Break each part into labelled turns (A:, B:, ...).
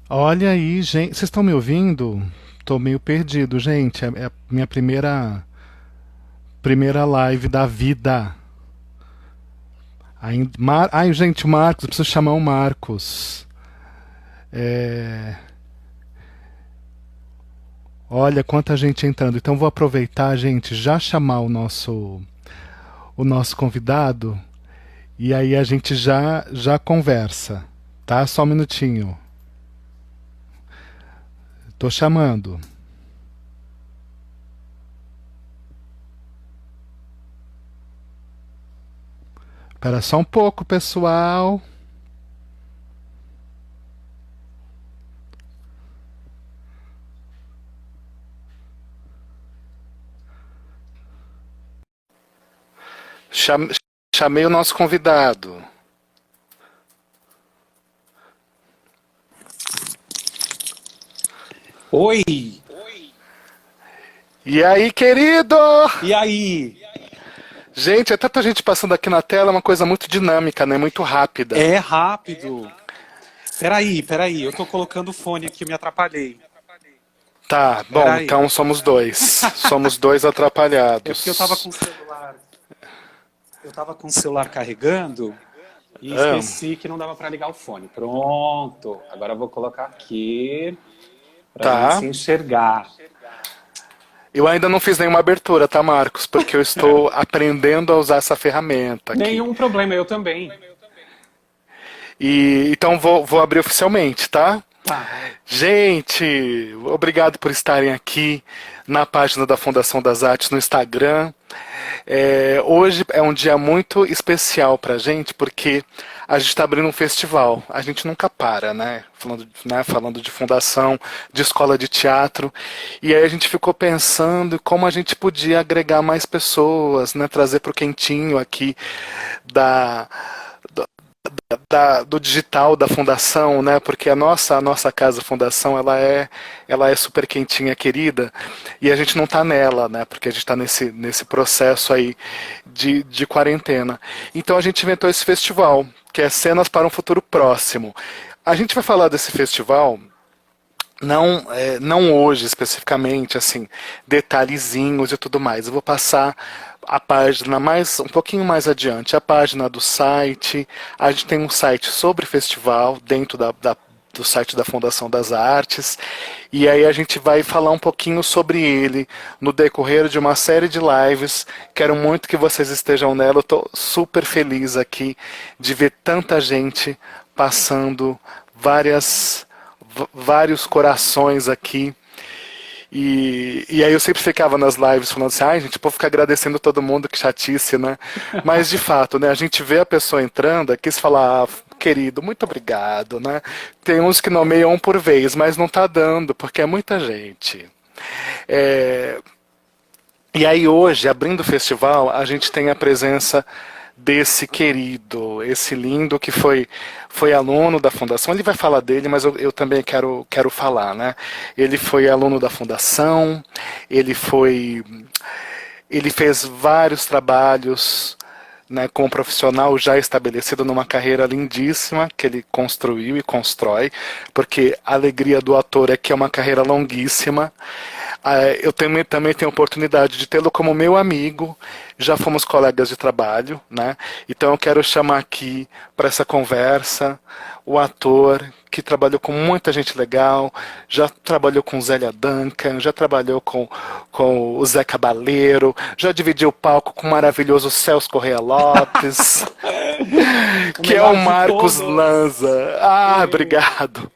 A: Olha aí, gente. Vocês estão me ouvindo? Tô meio perdido, gente. É a minha primeira live da vida. Ai, gente, o Marcos, eu preciso chamar o Marcos. É, Olha quanta gente entrando. Então vou aproveitar, gente, já chamar o nosso convidado e aí a gente já conversa, tá? Só um minutinho. Tô chamando. Espera só um pouco, pessoal. Cham- Chamei o nosso convidado.
B: Oi!
A: E aí, querido?
B: E aí?
A: Gente, é tanta gente passando aqui na tela, é uma coisa muito dinâmica, né? Muito rápida.
B: É rápido. Peraí, eu tô colocando o fone aqui, eu me atrapalhei.
A: Tá, bom,
B: Peraí.
A: então somos dois. Somos dois
B: É porque eu tava com
A: atrapalhados.
B: o celular, eu tava com o celular carregando e
A: Ah,
B: esqueci que não dava pra ligar o fone. Pronto. Agora eu vou colocar aqui pra gente
A: tá.
B: se enxergar.
A: Eu ainda não fiz nenhuma abertura, tá, Marcos? Porque eu estou aprendendo a usar essa ferramenta aqui.
B: Nenhum problema, eu também.
A: E então vou abrir oficialmente, tá?
B: Tá.
A: Gente, obrigado por estarem aqui na página da Fundação das Artes no Instagram. Hoje é um dia muito especial pra gente, porque a gente está abrindo um festival. A gente nunca para, Falando de fundação, de escola de teatro. E aí a gente ficou pensando como a gente podia agregar mais pessoas, né? Trazer para o quentinho aqui da, do digital da fundação, né? Porque a nossa casa fundação ela é super quentinha, querida, e a gente não está nela, né? Porque a gente está nesse processo aí de quarentena. Então a gente inventou esse festival, que é Cenas para um Futuro Próximo. A gente vai falar desse festival não hoje especificamente, assim, detalhezinhos e tudo mais. Eu vou passar a página um pouquinho mais adiante, a página do site. A gente tem um site sobre festival dentro do site da Fundação das Artes. E aí a gente vai falar um pouquinho sobre ele no decorrer de uma série de lives. Quero muito que vocês estejam nela. Eu estou super feliz aqui de ver tanta gente passando vários corações aqui. E aí eu sempre ficava nas lives falando assim, ai gente, vou ficar agradecendo todo mundo, que chatice, né? Mas de fato, né, a gente vê a pessoa entrando aqui e fala, querido, muito obrigado, né? Tem uns que nomeiam um por vez, mas não tá dando, porque é muita gente. É, e aí hoje, abrindo o festival, a gente tem a presença desse querido, esse lindo que foi aluno da Fundação. Ele vai falar dele, mas eu também quero falar, né? Ele foi aluno da Fundação, ele foi ele fez vários trabalhos, né, como profissional já estabelecido numa carreira lindíssima que ele construiu e constrói, porque a alegria do ator é que é uma carreira longuíssima. Eu também tenho a oportunidade de tê-lo como meu amigo, já fomos colegas de trabalho, né? Então eu quero chamar aqui para essa conversa o ator que trabalhou com muita gente legal, já trabalhou com Zélia Duncan, já trabalhou com o Zé Cabaleiro, já dividiu o palco com o maravilhoso Celso Correia Lopes,
B: O
A: que é o
B: melhor de
A: Marcos
B: todos.
A: Lanza.
B: Eu.
A: Obrigado.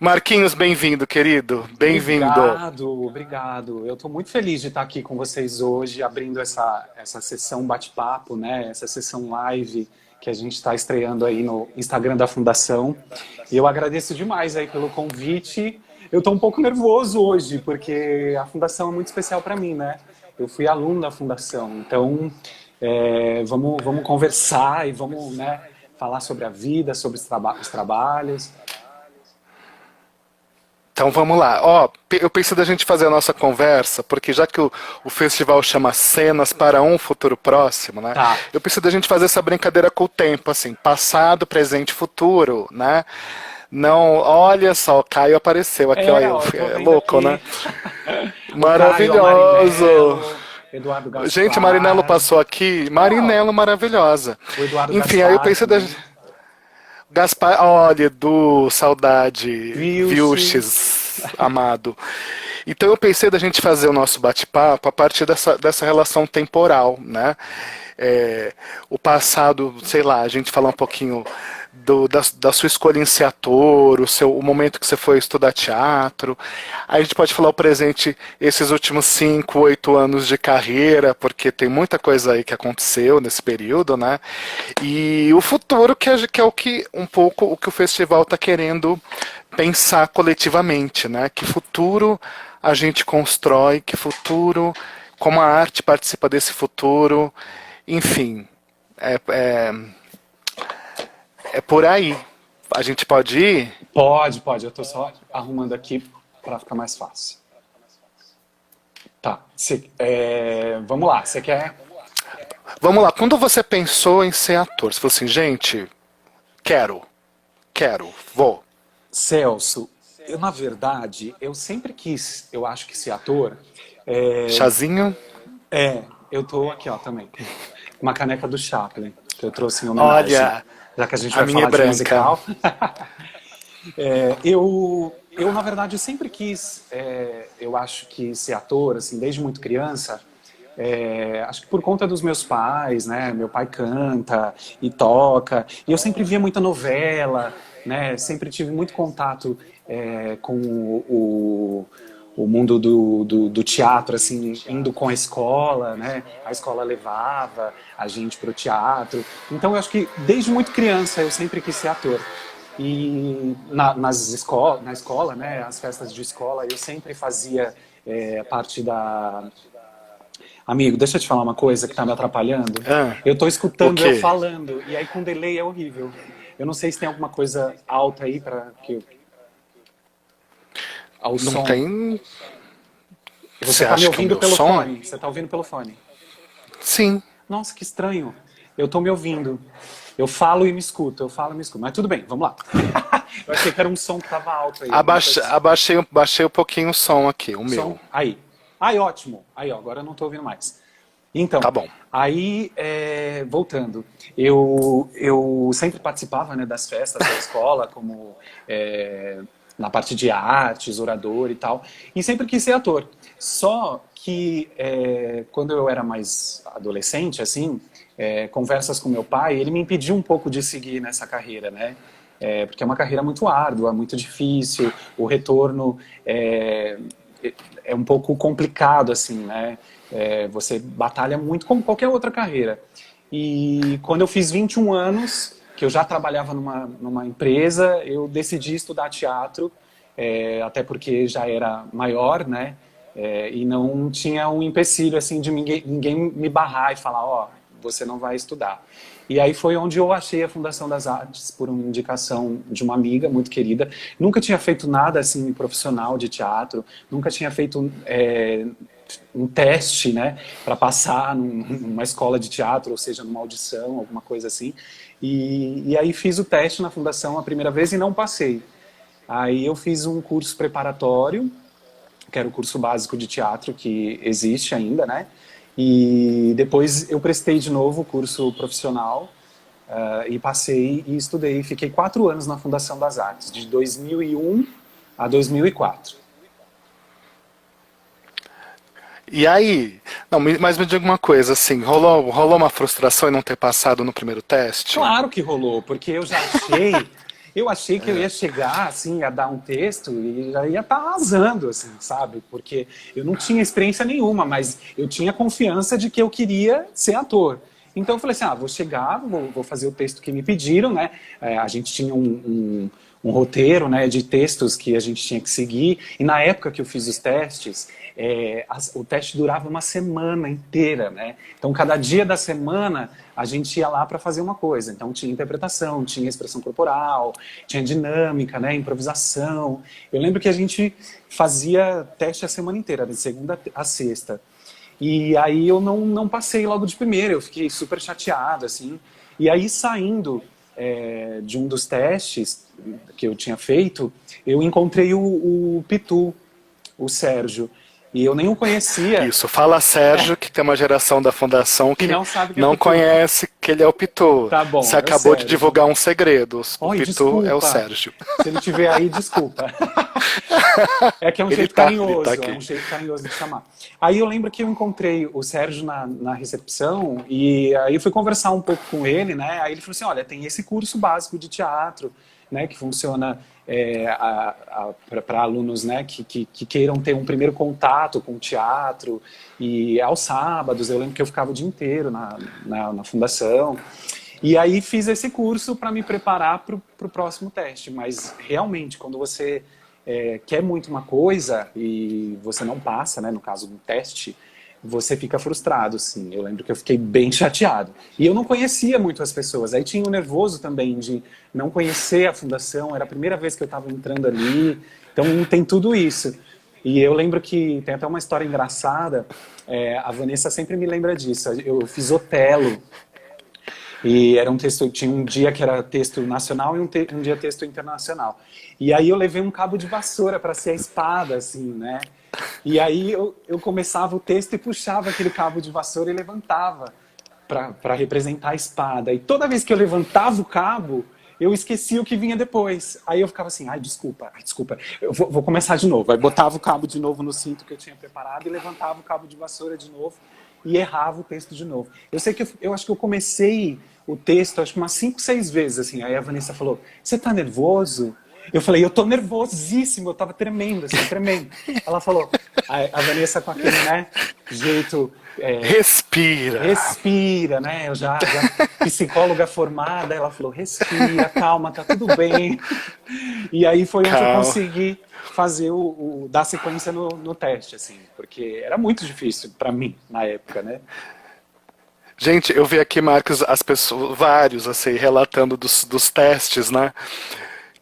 A: Marquinhos, bem-vindo, querido. Bem-vindo.
B: Obrigado. Eu estou muito feliz de estar aqui com vocês hoje, abrindo essa sessão bate-papo, né? Essa sessão live que a gente está estreando aí no Instagram da Fundação. E eu agradeço demais aí pelo convite. Eu estou um pouco nervoso hoje, porque a Fundação é muito especial para mim, né? Eu fui aluno da Fundação, então vamos conversar e vamos, né, falar sobre a vida, sobre os trabalhos.
A: Então vamos lá. Eu pensei da gente fazer a nossa conversa, porque já que o festival chama Cenas para um Futuro Próximo, né?
B: Tá.
A: Eu pensei da gente fazer essa brincadeira com o tempo, assim, passado, presente, futuro, né? Não, olha só, o Caio apareceu aqui, ó,
B: Ó, eu tô
A: é
B: vendo
A: louco,
B: aqui
A: né?
B: o Caio, a
A: Maravilhoso!
B: Marinello, Eduardo
A: Gente, Marinelo
B: Gaspar.
A: passou aqui,
B: Ó,
A: Marinelo maravilhosa.
B: o Eduardo
A: Enfim, aí eu
B: Gaspar
A: pensei da
B: também.
A: Gaspar, olha, do Saudade,
B: Vilches.
A: Vilches, amado. Então eu pensei da gente fazer o nosso bate-papo a partir dessa relação temporal, né? O passado, sei lá, a gente falar um pouquinho da sua escolha em ser ator, o momento que você foi estudar teatro. Aí a gente pode falar o presente, esses últimos 5, 8 anos de carreira, porque tem muita coisa aí que aconteceu nesse período, né? E o futuro, que é o que um pouco o que o festival está querendo pensar coletivamente, né? Que futuro a gente constrói, que futuro, como a arte participa desse futuro, enfim, é, é, é por aí. A gente pode ir?
B: Pode, pode. Eu tô só arrumando aqui para ficar mais fácil. Tá. Vamos lá. Você quer?
A: Vamos lá, quando você pensou em ser ator, você falou assim, gente, quero, vou.
B: Celso, eu na verdade, eu sempre quis, eu acho que ser ator. É,
A: Chazinho?
B: eu tô aqui, ó, também. Uma caneca do Chaplin, que eu trouxe em homenagem,
A: Olha,
B: já que a gente
A: a
B: vai
A: minha é
B: falar de
A: branca.
B: musical. Eu na verdade, eu sempre quis, eu acho que ser ator, assim, desde muito criança. Acho que por conta dos meus pais, né? Meu pai canta e toca, e eu sempre via muita novela, né? Sempre tive muito contato com o mundo do teatro, assim, indo com a escola, né? A escola levava a gente para o teatro. Então, eu acho que desde muito criança eu sempre quis ser ator. E na escola, né? As festas de escola, eu sempre fazia parte da. Amigo, deixa eu te falar uma coisa que tá me atrapalhando.
A: Ah,
B: Eu tô
A: o
B: escutando eu
A: quê?
B: falando, e aí com delay é horrível. Eu não sei se tem alguma coisa alta aí para que ao
A: Não
B: som.
A: tem.
B: Você
A: Você
B: tá me
A: acha que é o
B: ouvindo
A: meu
B: pelo
A: som?
B: fone. Você tá ouvindo pelo fone.
A: Sim.
B: Nossa, que estranho. Eu tô me ouvindo. Eu falo e me escuto, eu falo e me escuto. Mas tudo bem, vamos lá. Eu achei que era um som que tava alto aí, alguma coisa assim.
A: Baixei um pouquinho o som aqui, o meu.
B: Som, aí. Aí, ótimo. Aí, ó, agora eu não tô ouvindo mais. Então,
A: Tá bom.
B: aí, voltando, eu sempre participava, né, das festas da escola, como na parte de artes, orador e tal, e sempre quis ser ator. Só que quando eu era mais adolescente, assim, conversas com meu pai, ele me impediu um pouco de seguir nessa carreira, né? Porque é uma carreira muito árdua, muito difícil, o retorno é um pouco complicado, assim, né? Você batalha muito como qualquer outra carreira. E quando eu fiz 21 anos, que eu já trabalhava numa empresa, eu decidi estudar teatro, até porque já era maior, né? E não tinha um empecilho assim de ninguém me barrar e falar, ó, você não vai estudar. E aí foi onde eu achei a Fundação das Artes por uma indicação de uma amiga muito querida. Nunca tinha feito nada assim profissional de teatro, nunca tinha feito um teste, né, para passar numa escola de teatro, ou seja, numa audição, alguma coisa assim. E aí fiz o teste na fundação a primeira vez e não passei. Aí eu fiz um curso preparatório, que era o curso básico de teatro que existe ainda, né? E depois eu prestei de novo o curso profissional e passei e estudei. Fiquei 4 anos na Fundação das Artes, de 2001 a 2004.
A: E aí? Não, mas me diga uma coisa, assim, rolou uma frustração em não ter passado no primeiro teste?
B: Claro que rolou, porque eu achei que eu ia chegar, assim, a dar um texto e já ia estar arrasando, assim, sabe? Porque eu não tinha experiência nenhuma, mas eu tinha confiança de que eu queria ser ator. Então eu falei assim, vou chegar, vou fazer o texto que me pediram, né? A gente tinha um roteiro, né, de textos que a gente tinha que seguir, e na época que eu fiz os testes, o teste durava uma semana inteira, né? Então cada dia da semana a gente ia lá para fazer uma coisa. Então tinha interpretação, tinha expressão corporal, tinha dinâmica, né, improvisação. Eu lembro que a gente fazia teste a semana inteira, de segunda a sexta. E aí eu não passei logo de primeira, eu fiquei super chateado, assim. E aí saindo de um dos testes, que eu tinha feito, eu encontrei o Pitu, o Sérgio. E eu nem o conhecia.
A: Isso, fala Sérgio, que tem uma geração da fundação
B: E
A: que
B: não sabe que é
A: não
B: Pitu.
A: conhece que ele é o Pitu.
B: Tá bom,
A: Você
B: é o
A: acabou de
B: Sérgio.
A: divulgar um segredo. O
B: Oi,
A: Pitu é o
B: desculpa.
A: Sérgio.
B: Se ele estiver aí, desculpa. É que é um
A: Ele
B: jeito
A: tá
B: carinhoso,
A: aqui.
B: é um jeito carinhoso de chamar. Aí eu lembro que eu encontrei o Sérgio na recepção e aí eu fui conversar um pouco com ele, né? Aí ele falou assim, olha, tem esse curso básico de teatro, né? Que funciona para alunos, né? Que queiram ter um primeiro contato com o teatro e aos sábados. Eu lembro que eu ficava o dia inteiro na fundação. E aí fiz esse curso para me preparar para o próximo teste. Mas realmente, quando você quer muito uma coisa e você não passa, né, no caso do teste, você fica frustrado, sim. Eu lembro que eu fiquei bem chateado. E eu não conhecia muito as pessoas. Aí tinha o nervoso também de não conhecer a fundação. Era a primeira vez que eu estava entrando ali. Então tem tudo isso. E eu lembro que tem até uma história engraçada. A Vanessa sempre me lembra disso. Eu fiz Otelo. E era um texto, tinha um dia que era texto nacional e um dia texto internacional. E aí eu levei um cabo de vassoura para ser a espada, assim, né? E aí eu começava o texto e puxava aquele cabo de vassoura e levantava para representar a espada. E toda vez que eu levantava o cabo, eu esquecia o que vinha depois. Aí eu ficava assim, ai, desculpa, eu vou começar de novo. Aí botava o cabo de novo no cinto que eu tinha preparado e levantava o cabo de vassoura de novo e errava o texto de novo. Eu sei que eu acho que eu comecei o texto, acho que umas 5, 6 vezes, assim. Aí a Vanessa falou, você tá nervoso? Eu falei, eu tô nervosíssimo, eu tava tremendo, assim, tremendo. Ela falou, a Vanessa com aquele, né, jeito...
A: Respira,
B: né, eu já psicóloga formada, ela falou, respira, calma, tá tudo bem. E aí foi onde eu consegui fazer dar sequência no teste, assim, porque era muito difícil para mim na época, né?
A: Gente, eu vi aqui, Marcos, as pessoas, vários, assim, relatando dos testes, né?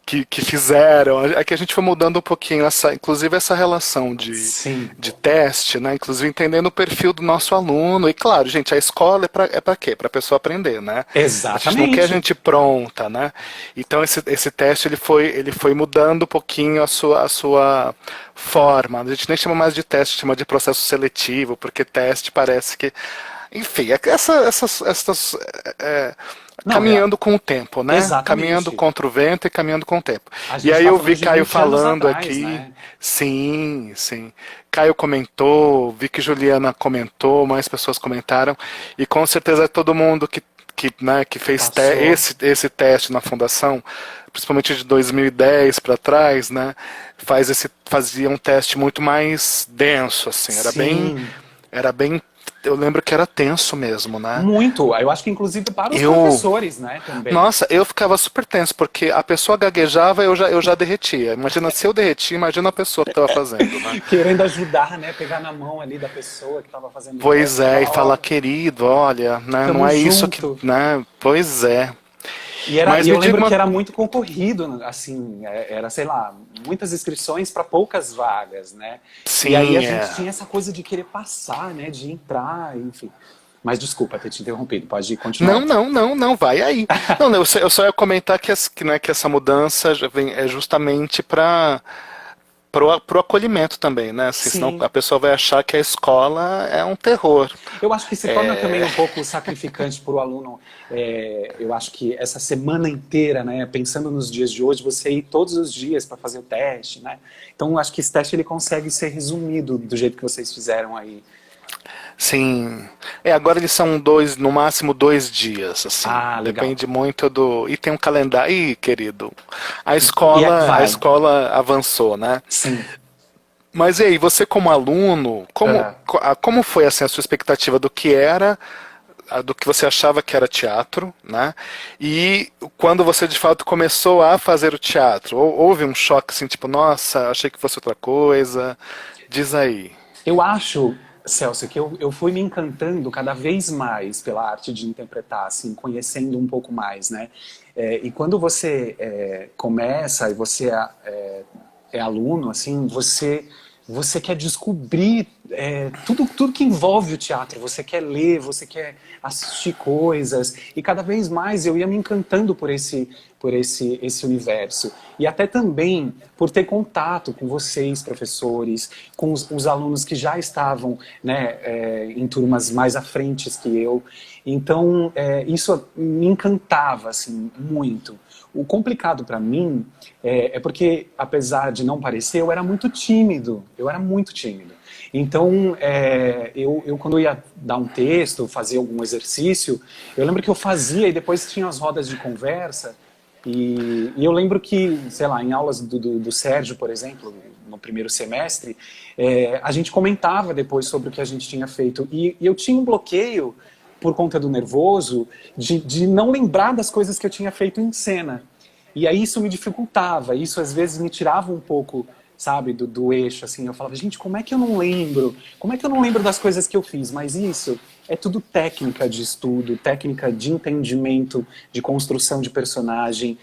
A: Que fizeram. É que a gente foi mudando um pouquinho, inclusive essa relação de teste, né? Inclusive entendendo o perfil do nosso aluno. E claro, gente, a escola é para quê? Para a pessoa aprender, né?
B: Exatamente.
A: A gente não quer gente pronta, né? Então esse teste ele foi mudando um pouquinho a sua forma. A gente nem chama mais de teste, chama de processo seletivo, porque teste parece que... Enfim, essas caminhando com o tempo, né?
B: Exatamente.
A: Caminhando contra o vento e caminhando com o tempo.
B: E
A: aí eu vi Caio falando
B: atrás,
A: aqui.
B: né?
A: Sim, sim. Caio comentou, vi que Juliana comentou, mais pessoas comentaram. E com certeza todo mundo que fez esse teste na fundação, principalmente de 2010 para trás, né? Fazia um teste muito mais denso, assim. Era bem. Eu lembro que era tenso mesmo, né?
B: Muito. Eu acho que inclusive para os professores, né, também.
A: Nossa, eu ficava super tenso, porque a pessoa gaguejava, eu já derretia. Imagina se eu derretia, imagina a pessoa que estava fazendo, né?
B: Querendo ajudar, né? Pegar na mão ali da pessoa que estava fazendo.
A: Pois e falar, querido, olha, né, não é isso que... Né? Pois é.
B: E eu lembro que era muito concorrido, assim, era, sei lá, muitas inscrições para poucas vagas, né?
A: Sim,
B: e aí a gente tinha essa coisa de querer passar, né? De entrar, enfim. Mas desculpa ter te interrompido, pode continuar.
A: Não, vai aí. Não, eu só ia comentar que essa mudança é justamente para pro acolhimento também, né? Assim, senão a pessoa vai achar que a escola é um terror.
B: Eu acho que se torna também um pouco sacrificante para o aluno. Eu acho que essa semana inteira, né? Pensando nos dias de hoje, você ir todos os dias para fazer o teste, né? Então, eu acho que esse teste ele consegue ser resumido do jeito que vocês fizeram aí.
A: Sim. Agora eles são no máximo 2 dias, assim.
B: Legal.
A: Depende muito do... E tem um calendário... Ih, querido, a escola avançou, né?
B: Sim.
A: Mas e aí, você como aluno, como foi assim, a sua expectativa do que era, do que você achava que era teatro, né? E quando você de fato começou a fazer o teatro, houve um choque assim, tipo, nossa, achei que fosse outra coisa? Diz aí.
B: Eu acho, Celso, que eu fui me encantando cada vez mais pela arte de interpretar, assim, conhecendo um pouco mais, né? E quando você começa e você é aluno, assim, você quer descobrir tudo que envolve o teatro. Você quer ler, você quer assistir coisas, e cada vez mais eu ia me encantando por esse universo. E até também por ter contato com vocês, professores, com os alunos que já estavam, né, em turmas mais à frente que eu. Então, isso me encantava assim, muito. O complicado para mim é porque, apesar de não parecer, eu era muito tímido. Eu era muito tímido. Então, eu quando ia dar um texto, fazer algum exercício, eu lembro que eu fazia e depois tinha as rodas de conversa. E eu lembro que, sei lá, em aulas do Sérgio, por exemplo, no primeiro semestre, a gente comentava depois sobre o que a gente tinha feito. E eu tinha um bloqueio, por conta do nervoso, de não lembrar das coisas que eu tinha feito em cena. E aí isso me dificultava, isso às vezes me tirava um pouco, sabe, do eixo, assim. Eu falava, gente, como é que eu não lembro? Como é que eu não lembro das coisas que eu fiz? Mas isso é tudo técnica de estudo, técnica de entendimento, de construção de personagem,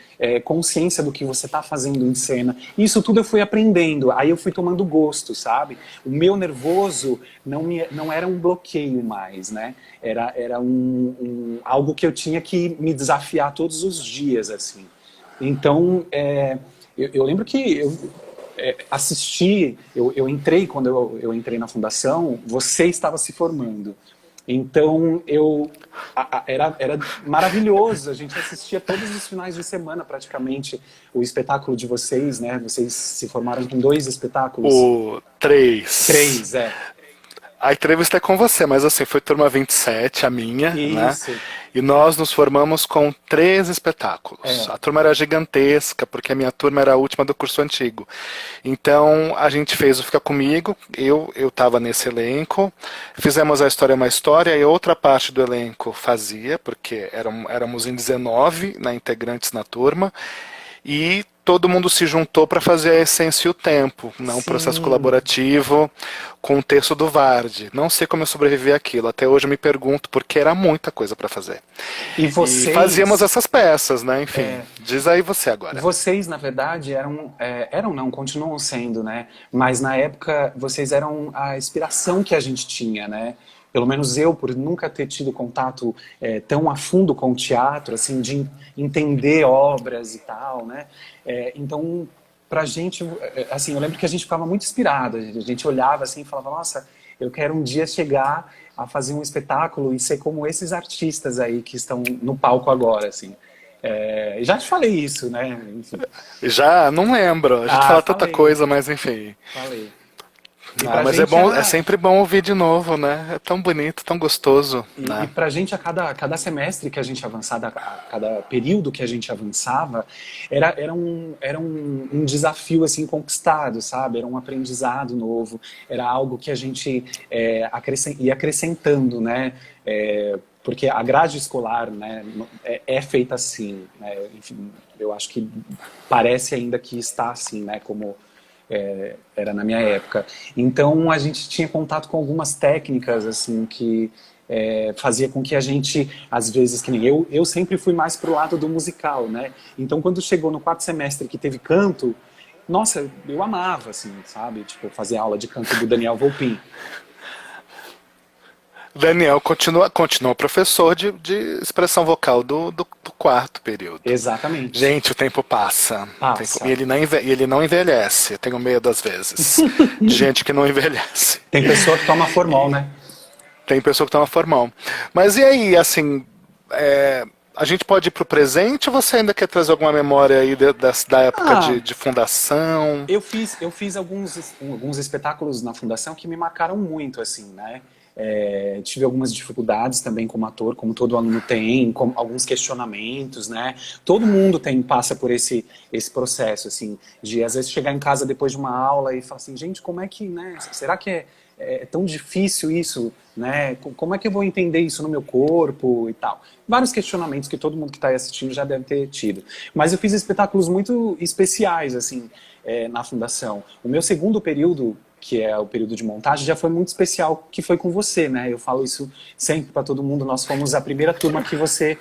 B: consciência do que você está fazendo em cena. Isso tudo eu fui aprendendo, aí eu fui tomando gosto, sabe? O meu nervoso não era um bloqueio mais, né? Era algo que eu tinha que me desafiar todos os dias, assim. Então, eu lembro que eu assisti, eu entrei, quando eu entrei na fundação, você estava se formando. Então, era maravilhoso, a gente assistia todos os finais de semana, praticamente, o espetáculo de vocês, né? Vocês se formaram com 2 espetáculos.
A: O 3.
B: 3,
A: A entrevista é com você, mas assim, foi turma 27, a minha, né?
B: Isso.
A: E nós nos formamos com 3 espetáculos. A turma era gigantesca, porque a minha turma era a última do curso antigo. Então, a gente fez o Fica Comigo, eu estava nesse elenco, fizemos a História é uma História, e outra parte do elenco fazia, porque éramos em 19, né, integrantes na turma, e todo mundo se juntou para fazer a Essência e o Tempo, né? Um processo colaborativo com o texto do Vardy. Não sei como eu sobrevivi àquilo. Até hoje eu me pergunto, porque era muita coisa para fazer.
B: E vocês...
A: E fazíamos essas peças, né? Enfim, diz aí você agora.
B: Vocês, na verdade, não, continuam sendo, né? Mas na época, vocês eram a inspiração que a gente tinha, né? Pelo menos eu, por nunca ter tido contato tão a fundo com o teatro, assim, de entender obras e tal, né? Então, pra gente, assim, eu lembro que a gente ficava muito inspirado. A gente olhava assim e falava, nossa, eu quero um dia chegar a fazer um espetáculo e ser como esses artistas aí que estão no palco agora, assim. Já te falei isso, né? Enfim.
A: Já? Não lembro. A gente fala tanta
B: Falei.
A: coisa, mas enfim.
B: Falei.
A: Mas é bom, é sempre bom ouvir de novo, né? É tão bonito, tão gostoso.
B: E
A: Né?
B: pra gente, a cada semestre que a gente avançava, a cada período que a gente avançava, era um desafio, assim, conquistado, sabe? Era um aprendizado novo, era algo que a gente ia acrescentando, né? Porque a grade escolar, né, é feita assim, né? Enfim, eu acho que parece ainda que está assim, né? Como era na minha época. Então a gente tinha contato com algumas técnicas assim que fazia com que a gente, às vezes, que nem eu sempre fui mais pro lado do musical, né? Então quando chegou no 4º semestre que teve canto, nossa, eu amava, assim, sabe? Tipo, fazer aula de canto do Daniel Volpin.
A: Daniel continua professor de expressão vocal do 4º período.
B: Exatamente.
A: Gente, o tempo passa. E ele não envelhece. Eu tenho medo às vezes de gente que não envelhece.
B: Tem pessoa que toma formol, né?
A: Tem pessoa que toma formol. Mas e aí, assim, a gente pode ir pro presente ou você ainda quer trazer alguma memória aí da época de fundação?
B: Eu fiz alguns espetáculos na fundação que me marcaram muito, assim, né? Tive algumas dificuldades também como ator, como todo aluno tem, com alguns questionamentos, né? Todo mundo passa por esse processo, assim, de às vezes chegar em casa depois de uma aula e falar assim, gente, como é que, né? Será que é tão difícil isso, né? Como é que eu vou entender isso no meu corpo e tal? Vários questionamentos que todo mundo que está aí assistindo já deve ter tido. Mas eu fiz espetáculos muito especiais, assim, na fundação. O meu segundo período, que é o período de montagem, já foi muito especial, que foi com você, né? Eu falo isso sempre para todo mundo. Nós fomos a primeira turma que você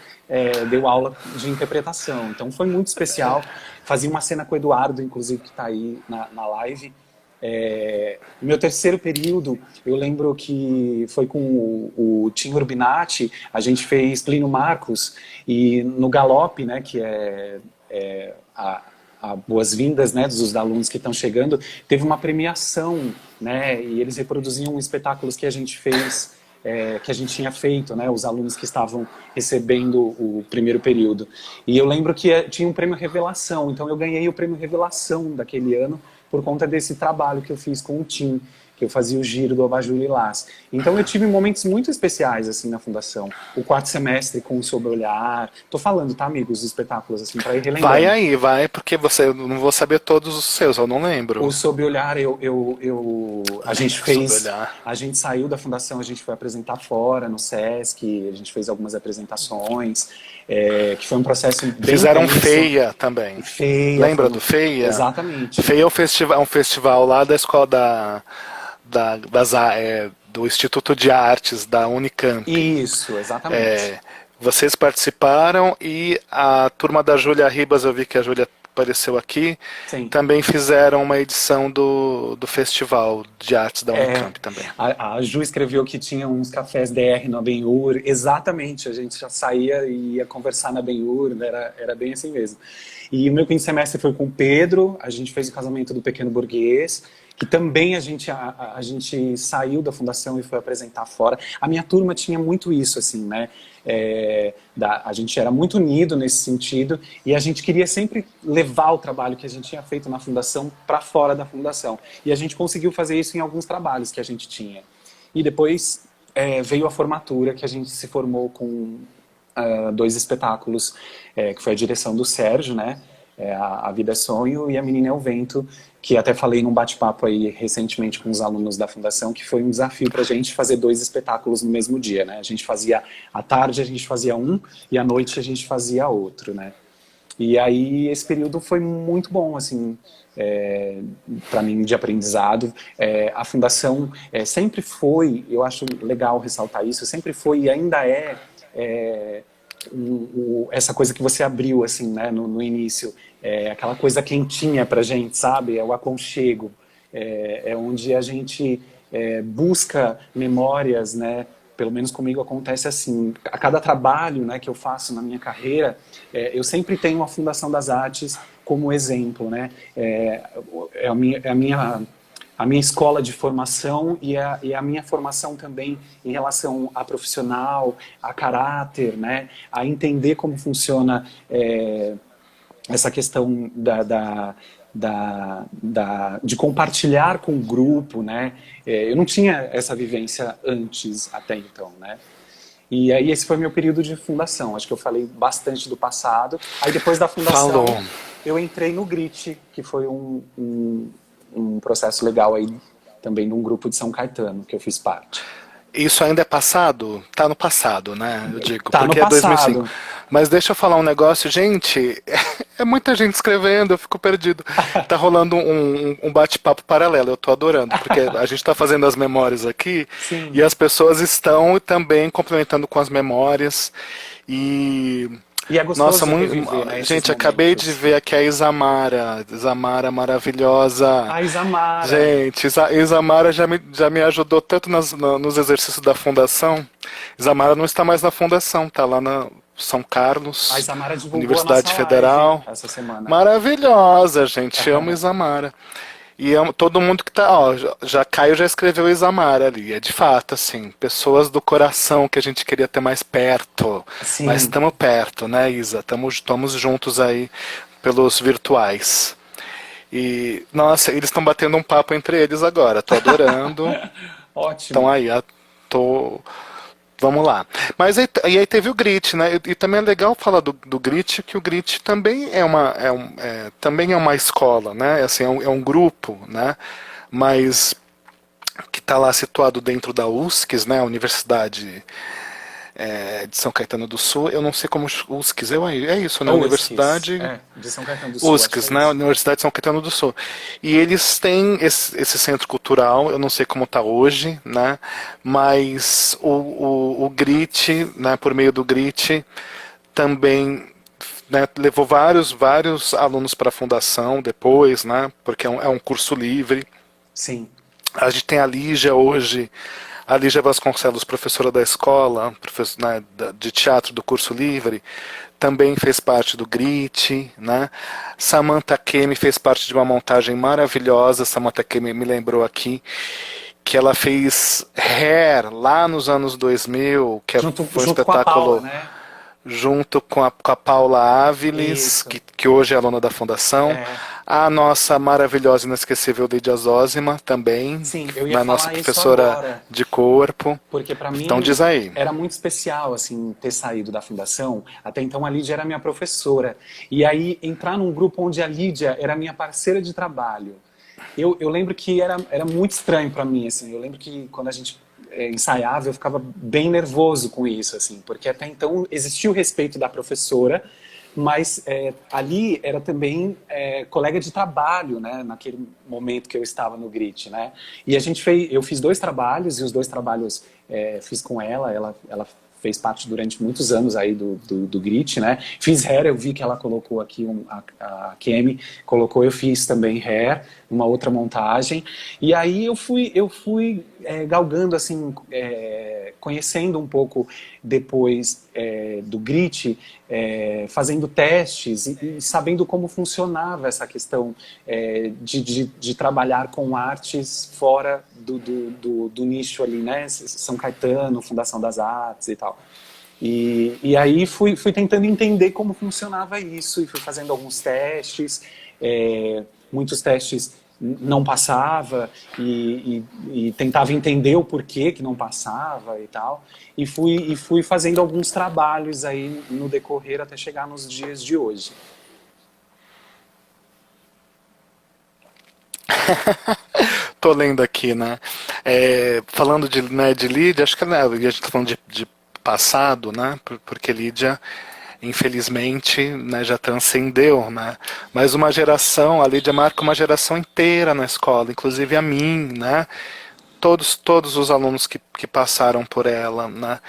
B: deu aula de interpretação. Então foi muito especial. Fazia uma cena com o Eduardo, inclusive, que está aí na live. No meu terceiro período, eu lembro que foi com o Tim Urbinati, a gente fez Plínio Marcos, e no Galope, né, que é a boas-vindas, né, dos alunos que estão chegando, teve uma premiação, né, e eles reproduziam espetáculos que a gente fez, que a gente tinha feito, né, os alunos que estavam recebendo o primeiro período. E eu lembro que tinha um prêmio Revelação, então eu ganhei o prêmio Revelação daquele ano por conta desse trabalho que eu fiz com o Tim, que eu fazia o giro do Abajur Lilás. Então eu tive momentos muito especiais assim na fundação. O quarto semestre com o Sob o Olhar. Tô falando, tá, amigos, dos espetáculos assim para ir
A: Vai
B: relembrando.
A: aí, vai, porque eu não vou saber todos os seus, eu não
B: O
A: lembro.
B: Sob o Olhar, a gente
A: Sobre
B: fez,
A: olhar.
B: a gente saiu da fundação, a gente foi apresentar fora no Sesc, a gente fez algumas apresentações, que foi um processo bem
A: Fizeram
B: intenso.
A: Feia também.
B: E feia,
A: Lembra do Feia?
B: exatamente.
A: Feia é um festival lá da escola do Instituto de Artes da Unicamp.
B: Isso, exatamente.
A: É, vocês participaram e a turma da Júlia Ribas, eu vi que a Júlia apareceu aqui,
B: Sim.
A: também fizeram uma edição do Festival de Artes da
B: É,
A: Unicamp também.
B: a Ju escreveu que tinha uns cafés DR na Ben-Hur. Exatamente, a gente já saía e ia conversar na Ben-Hur, era bem assim mesmo. E o meu quinto semestre foi com o Pedro, a gente fez o casamento do Pequeno Burguês, que também a gente saiu da fundação e foi apresentar fora. A minha turma tinha muito isso, assim, né? A gente era muito unido nesse sentido e a gente queria sempre levar o trabalho que a gente tinha feito na fundação para fora da fundação. E a gente conseguiu fazer isso em alguns trabalhos que a gente tinha. E depois veio a formatura, que a gente se formou com dois espetáculos, que foi a direção do Sérgio, né? A Vida é Sonho e A Menina é o Vento, que até falei num bate-papo aí recentemente com os alunos da fundação, que foi um desafio para a gente fazer dois espetáculos no mesmo dia, né? A gente fazia à tarde, a gente fazia um e à noite a gente fazia outro, né? E aí esse período foi muito bom, assim, para mim de aprendizado. A fundação sempre foi, eu acho legal ressaltar isso, sempre foi e ainda essa coisa que você abriu assim, né, no início, aquela coisa quentinha pra gente, sabe? É o aconchego, onde a gente busca memórias, né? Pelo menos comigo acontece assim. A cada trabalho, né, que eu faço na minha carreira, eu sempre tenho a Fundação das Artes como exemplo, né? A minha escola de formação e a minha formação também em relação a profissional, a caráter, né? A entender como funciona essa questão de compartilhar com o grupo, né? Eu não tinha essa vivência antes, até então, né? E aí esse foi meu período de fundação. Acho que eu falei bastante do passado. Aí depois da fundação,
A: Falou.
B: eu entrei no GRIT, que foi um processo legal aí também de um grupo de São Caetano, que eu fiz parte.
A: Isso ainda é passado? Tá no passado, né? Eu digo,
B: Tá no
A: porque é 2005.
B: passado.
A: Mas deixa eu falar um negócio, gente. É muita gente escrevendo, eu fico perdido. Tá rolando um bate-papo paralelo, eu tô adorando, porque a gente tá fazendo as memórias aqui
B: Sim.
A: e as pessoas estão também complementando com as memórias. E
B: E é
A: nossa,
B: gostoso
A: muito,
B: reviver, né, esses
A: gente, acabei de
B: momentos.
A: ver aqui a Isamara. Isamara maravilhosa.
B: A Isamara.
A: Gente, Isamara já me ajudou tanto nos exercícios da fundação. Isamara não está mais na fundação, tá lá na São
B: A
A: Carlos,
B: Isamara divulgou a
A: Universidade
B: nossa live
A: Federal.
B: essa semana.
A: Maravilhosa, gente. Amo Isamara. E todo mundo que tá, ó, já Caio já escreveu Isamara ali. É de fato, assim, pessoas do coração que a gente queria ter mais perto. Mas
B: Sim.
A: estamos perto, né, Isa? Estamos juntos aí pelos virtuais. E, nossa, eles estão batendo um papo entre eles agora. Tô adorando. Então
B: Ótimo.
A: aí, tô. Vamos lá. Mas aí teve o Grit, né? E também é legal falar do Grit, que o Grit também também é uma escola, né? Assim, é um grupo, né? Mas que está lá situado dentro da USCS, né? A Universidade de São Caetano do Sul. Eu não sei como USCS é isso, né?
B: USCS.
A: Universidade
B: De São Caetano do Sul, acho que é
A: USCS, né?
B: isso.
A: Universidade de São Caetano do Sul. E eles têm esse centro cultural, eu não sei como está hoje, né? Mas o GRIT, né, por meio do GRIT, também, né, levou vários alunos para a fundação depois, né? Porque é um curso livre.
B: sim.
A: A gente tem a Lígia hoje, a Lígia Vasconcelos, professora da escola, né, de teatro do curso livre, também fez parte do Grit, né? Samantha Kemi fez parte de uma montagem maravilhosa. Samantha Kemi me lembrou aqui que ela fez Hair lá nos anos 2000, foi um
B: Junto com a Paula,
A: espetáculo
B: né?
A: junto com a Paula Áviles,
B: Isso.
A: que hoje é aluna da Fundação,
B: É,
A: a nossa maravilhosa e inesquecível Lídia Zósima também,
B: sim, eu ia
A: a nossa
B: falar isso
A: professora
B: agora.
A: de corpo.
B: Porque para
A: Então
B: mim
A: diz aí.
B: era muito especial assim ter saído da fundação. Até então a Lídia era minha professora. E aí entrar num grupo onde a Lídia era minha parceira de trabalho. Eu lembro que era muito estranho para mim assim. Eu lembro que quando a gente ensaiava eu ficava bem nervoso com isso assim, porque até então existia o respeito da professora, mas ali era também colega de trabalho, né, naquele momento que eu estava no Grit, né, e eu fiz dois trabalhos, e os dois trabalhos fiz com ela fez parte durante muitos anos aí do Grit, né, fiz Hair, eu vi que ela colocou aqui, a Kemi colocou, eu fiz também Hair, uma outra montagem, e aí eu fui galgando, assim, conhecendo um pouco depois do Grit, fazendo testes e sabendo como funcionava essa questão de trabalhar com artes fora do nicho ali, né? São Caetano, Fundação das Artes e tal. E aí fui tentando entender como funcionava isso e fui fazendo alguns testes, muitos testes não passava e tentava entender o porquê que não passava e tal, e fui fazendo alguns trabalhos aí no decorrer até chegar nos dias de hoje.
A: Tô lendo aqui, né? Falando de Lídia, acho que né, a gente tá falando de passado, né? Porque Lídia, infelizmente, né, já transcendeu, né? Mas uma geração, a Lídia marca uma geração inteira na escola, inclusive a mim, né? Todos os alunos que passaram por ela, né?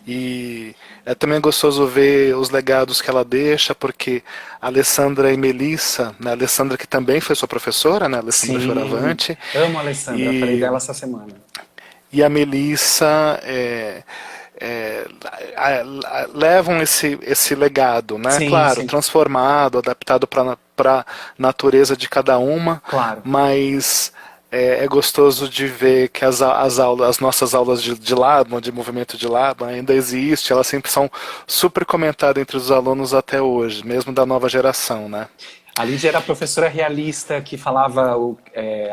A: E é também gostoso ver os legados que ela deixa, porque a Alessandra e Melissa, né? A Alessandra que também foi sua professora, né? A Alessandra
B: Sim,
A: Fioravante,
B: amo a Alessandra, falei
A: e,
B: dela essa semana.
A: e a Melissa levam esse legado, né?
B: Sim,
A: Claro,
B: sim,
A: transformado, adaptado para a natureza de cada uma,
B: claro.
A: mas é gostoso de ver que as nossas aulas de Laban, de movimento de Laban, ainda existem, elas sempre são super comentadas entre os alunos até hoje, mesmo da nova geração, né?
B: A Lídia era a professora realista que falava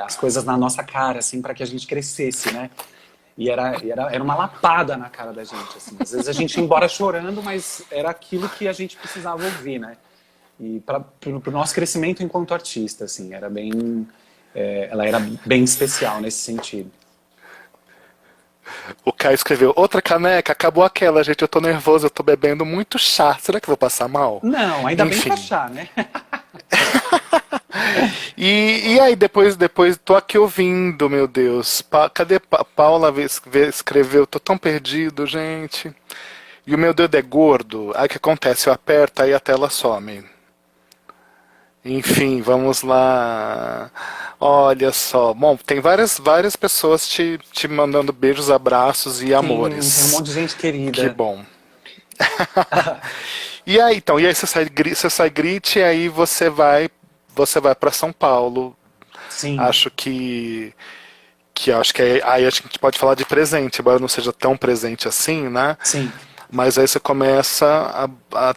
B: as coisas na nossa cara, assim, para que a gente crescesse, né? E era uma lapada na cara da gente, assim. Às vezes a gente ia embora chorando, mas era aquilo que a gente precisava ouvir, né? E para o nosso crescimento enquanto artista, assim, ela era bem especial nesse sentido.
A: O Caio escreveu, outra caneca, acabou aquela, gente, eu tô nervoso, eu tô bebendo muito chá, será que eu vou passar mal?
B: Não, ainda bem pra
A: Enfim.
B: achar, né?
A: E aí, depois, tô aqui ouvindo, meu Deus. Cadê Paula escreveu? Tô tão perdido, gente. E o meu dedo é gordo. Aí o que acontece? Eu aperto, aí a tela some. Enfim, vamos lá. Olha só. Bom, tem várias pessoas te mandando beijos, abraços e
B: Sim, tem um
A: amores.
B: monte de gente
A: Que
B: querida.
A: bom. E aí você sai Grit e aí você vai para São Paulo.
B: Sim,
A: Acho que acho que aí a gente pode falar de presente, embora não seja tão presente assim, né?
B: sim.
A: Mas aí você começa a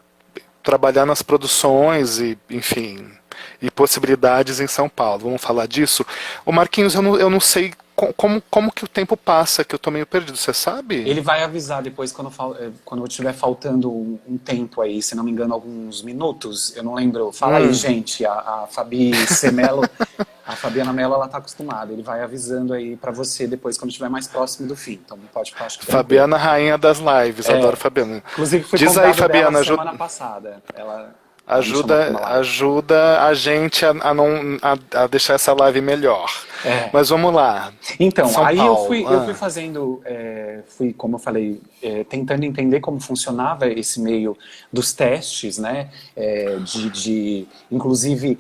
A: trabalhar nas produções e, enfim, e possibilidades em São Paulo. Vamos falar disso? O Marquinhos, eu não sei como que o tempo passa, que eu tô meio perdido, você sabe?
B: Ele vai avisar depois quando estiver faltando um tempo aí, se não me engano, alguns minutos. Eu não lembro. Fala aí, gente. A Fabi Semelo, a Fabiana Mello, ela tá acostumada. Ele vai avisando aí pra você depois, quando estiver mais próximo do fim. Então pode ficar, acho que tranquilo.
A: Fabiana, rainha das lives, adoro Fabiana.
B: Inclusive, fui
A: Diz aí,
B: convidado dela
A: Fabiana,
B: semana passada. Ela me chamou para uma
A: ajuda,
B: live.
A: ajuda a gente a deixar essa live melhor.
B: É.
A: Mas vamos lá.
B: Então,
A: São
B: aí eu
A: Paulo.
B: fui, eu fui fazendo, como eu falei, tentando entender como funcionava esse meio dos testes, né? Inclusive,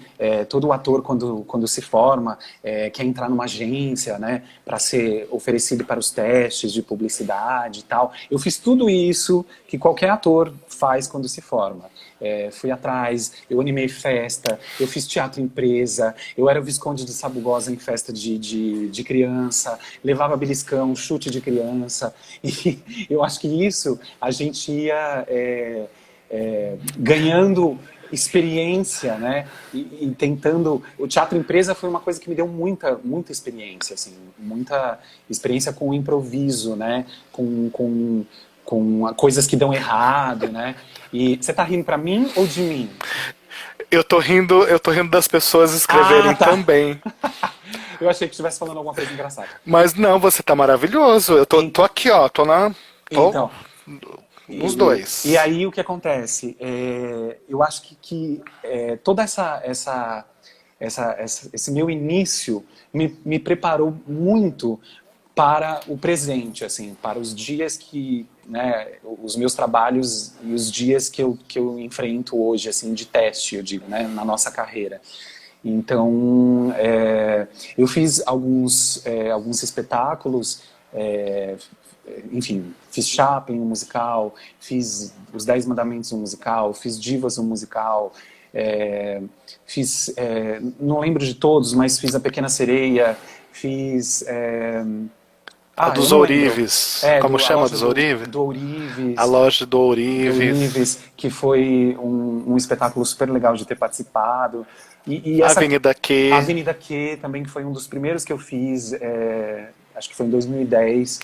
B: todo ator, quando se forma, quer entrar numa agência, né? Para ser oferecido para os testes de publicidade e tal. Eu fiz tudo isso que qualquer ator faz quando se forma. Fui atrás, eu animei festa, eu fiz teatro empresa, eu era o Visconde de Sabugosa em festa de criança, levava beliscão, chute de criança, e eu acho que isso a gente ia ganhando experiência, né? E tentando... O teatro empresa foi uma coisa que me deu muita experiência, assim, muita experiência com o improviso, né? Com coisas que dão errado, né? E você tá rindo pra mim ou de mim?
A: Eu tô rindo das pessoas escreverem
B: Tá.
A: também.
B: Eu achei que estivesse falando alguma coisa engraçada.
A: Mas não, você tá maravilhoso. Eu tô aqui, ó. Tô
B: Então,
A: nos dois.
B: e aí o que acontece? Eu acho que toda esse meu início me preparou muito para o presente, assim, para os dias que, né, os meus trabalhos e os dias que eu enfrento hoje, assim, de teste, eu digo, né, na nossa carreira. Então, eu fiz alguns espetáculos, enfim, fiz Chaplin, um musical, fiz Os Dez Mandamentos, um musical, fiz Divas, um musical, fiz, não lembro de todos, mas fiz A Pequena Sereia, fiz...
A: A dos
B: eu não lembro.
A: Ourives. Como
B: A
A: chama
B: loja
A: dos Ourives?
B: do Ourives.
A: A loja do
B: Do
A: Ourives.
B: Ourives, que foi um espetáculo super legal de ter participado. E
A: A
B: essa
A: Avenida
B: a
A: Q.
B: Avenida Q também, que foi um dos primeiros que eu fiz, acho que foi em 2010.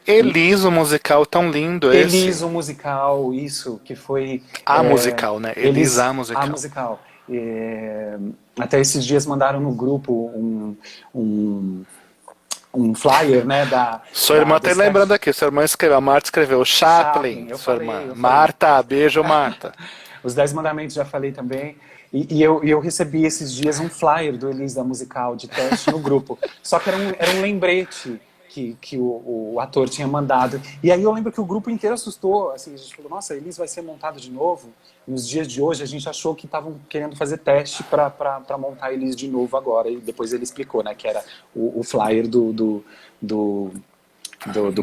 A: Elis, o musical tão lindo esse.
B: Elis, o musical, isso, que foi...
A: A musical, né? Elis, a
B: A
A: musical.
B: musical. Até esses dias mandaram no grupo um flyer, né,
A: Sua irmã tá
B: desse
A: lembrando
B: teste.
A: aqui. Sua irmã escreveu. A Marta escreveu Chaplin.
B: Eu
A: Sua
B: falei,
A: irmã.
B: eu falei.
A: Marta, beijo, Marta.
B: Os Dez Mandamentos já falei também. E eu recebi esses dias um flyer do Elis da musical de teste no grupo. Só que era um lembrete que o ator tinha mandado. E aí eu lembro que o grupo inteiro assustou. Assim, a gente falou, nossa, Elis vai ser montado de novo. Nos dias de hoje a gente achou que estavam querendo fazer teste para montar Elis de novo agora. E depois ele explicou, né, que era o flyer do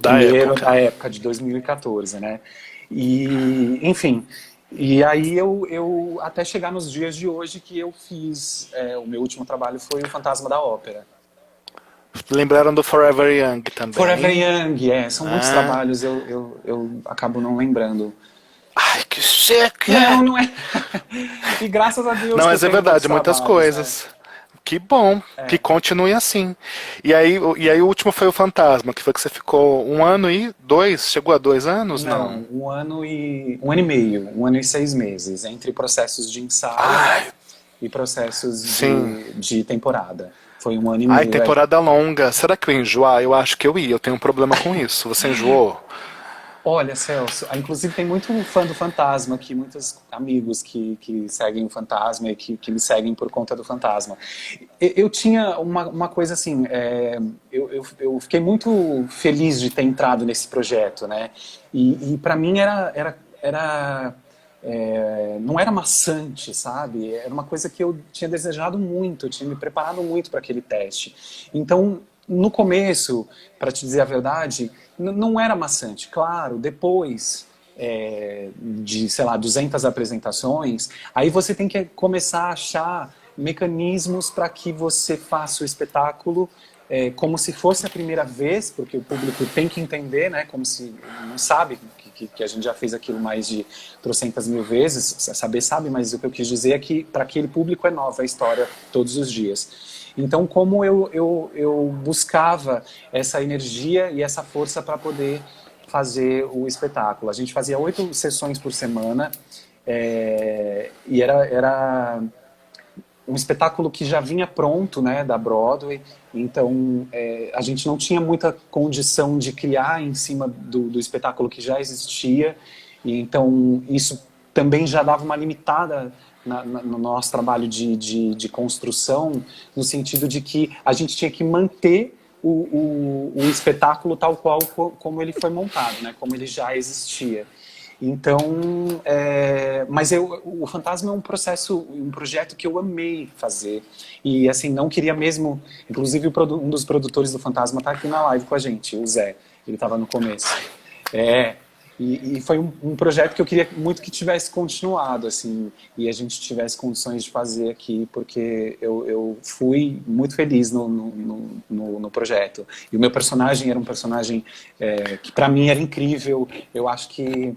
B: primeiro, da época de 2014, né? E, enfim, e aí eu até chegar nos dias de hoje que eu fiz, o meu último trabalho foi O Fantasma da Ópera.
A: Lembraram do Forever Young também.
B: Forever Young, são muitos trabalhos, eu acabo não lembrando.
A: Ai, que chique!
B: Não é. E graças a Deus.
A: Não, mas é verdade, muitas coisas.
B: Né?
A: Que bom, que continue assim. E aí o último foi o Fantasma, que foi que você ficou 1 ano e 2? Chegou a 2 anos? Não.
B: 1 ano e 1 ano e meio, 1 ano e 6 meses, entre processos de ensaio e processos de temporada. Foi 1 ano e meio.
A: Ai, temporada longa. Será que eu ia enjoar? Eu acho que eu ia. Eu tenho um problema com isso. Você enjoou?
B: Olha, Celso, inclusive tem muito fã do Fantasma aqui, muitos amigos que seguem o Fantasma e que me seguem por conta do Fantasma. Eu tinha uma coisa assim, eu fiquei muito feliz de ter entrado nesse projeto, né? E para mim não era maçante, sabe? Era uma coisa que eu tinha desejado muito, eu tinha me preparado muito para aquele teste. Então, no começo, para te dizer a verdade, não era maçante. Claro, depois de, sei lá, 200 apresentações, aí você tem que começar a achar mecanismos para que você faça o espetáculo como se fosse a primeira vez, porque o público tem que entender, né? Como se não sabe que a gente já fez aquilo mais de trocentas mil vezes, sabe, mas o que eu quis dizer é que para aquele público é nova a história todos os dias. Então, como eu buscava essa energia e essa força para poder fazer o espetáculo. A gente fazia 8 sessões por semana e era um espetáculo que já vinha pronto, né, da Broadway. Então, a gente não tinha muita condição de criar em cima do espetáculo que já existia. E, então, isso também já dava uma limitada no nosso trabalho de construção, no sentido de que a gente tinha que manter o espetáculo tal qual como ele foi montado, né? Como ele já existia. Então, mas o Fantasma é um projeto que eu amei fazer. E assim, não queria mesmo, inclusive um dos produtores do Fantasma está aqui na live com a gente, o Zé, ele estava no começo. E foi um projeto que eu queria muito que tivesse continuado, assim, e a gente tivesse condições de fazer aqui, porque eu fui muito feliz no projeto. E o meu personagem era um personagem que para mim era incrível. Eu acho que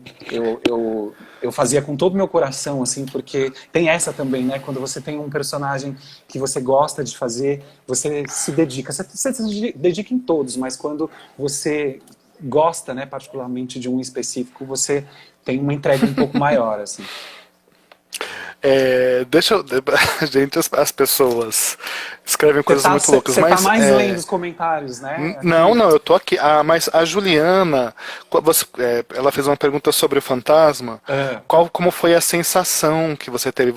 B: eu fazia com todo o meu coração, assim, porque tem essa também, né? Quando você tem um personagem que você gosta de fazer, você se dedica. Você se dedica em todos, mas quando você gosta, né, particularmente de um específico, você tem uma entrega um pouco maior, assim.
A: Deixa eu. Gente, as pessoas escrevem coisas muito loucas,
B: Você tá
A: mas.
B: mais lendo os comentários, né?
A: Não,
B: Aqui.
A: não, eu tô aqui. Mas a Juliana, ela fez uma pergunta sobre o fantasma.
B: Ah,
A: Como foi a sensação que você teve?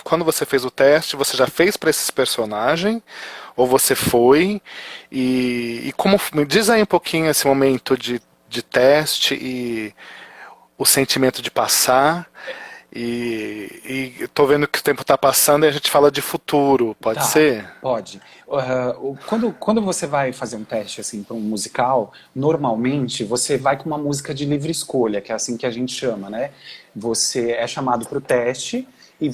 A: Quando você fez o teste, você já fez para esses personagens? Ou você foi? E como, me diz aí um pouquinho esse momento de teste e o sentimento de passar. E tô vendo que o tempo tá passando e a gente fala de futuro, pode
B: tá,
A: ser?
B: pode. Quando você vai fazer um teste assim para um musical, normalmente você vai com uma música de livre escolha, que é assim que a gente chama, né? Você é chamado para o teste e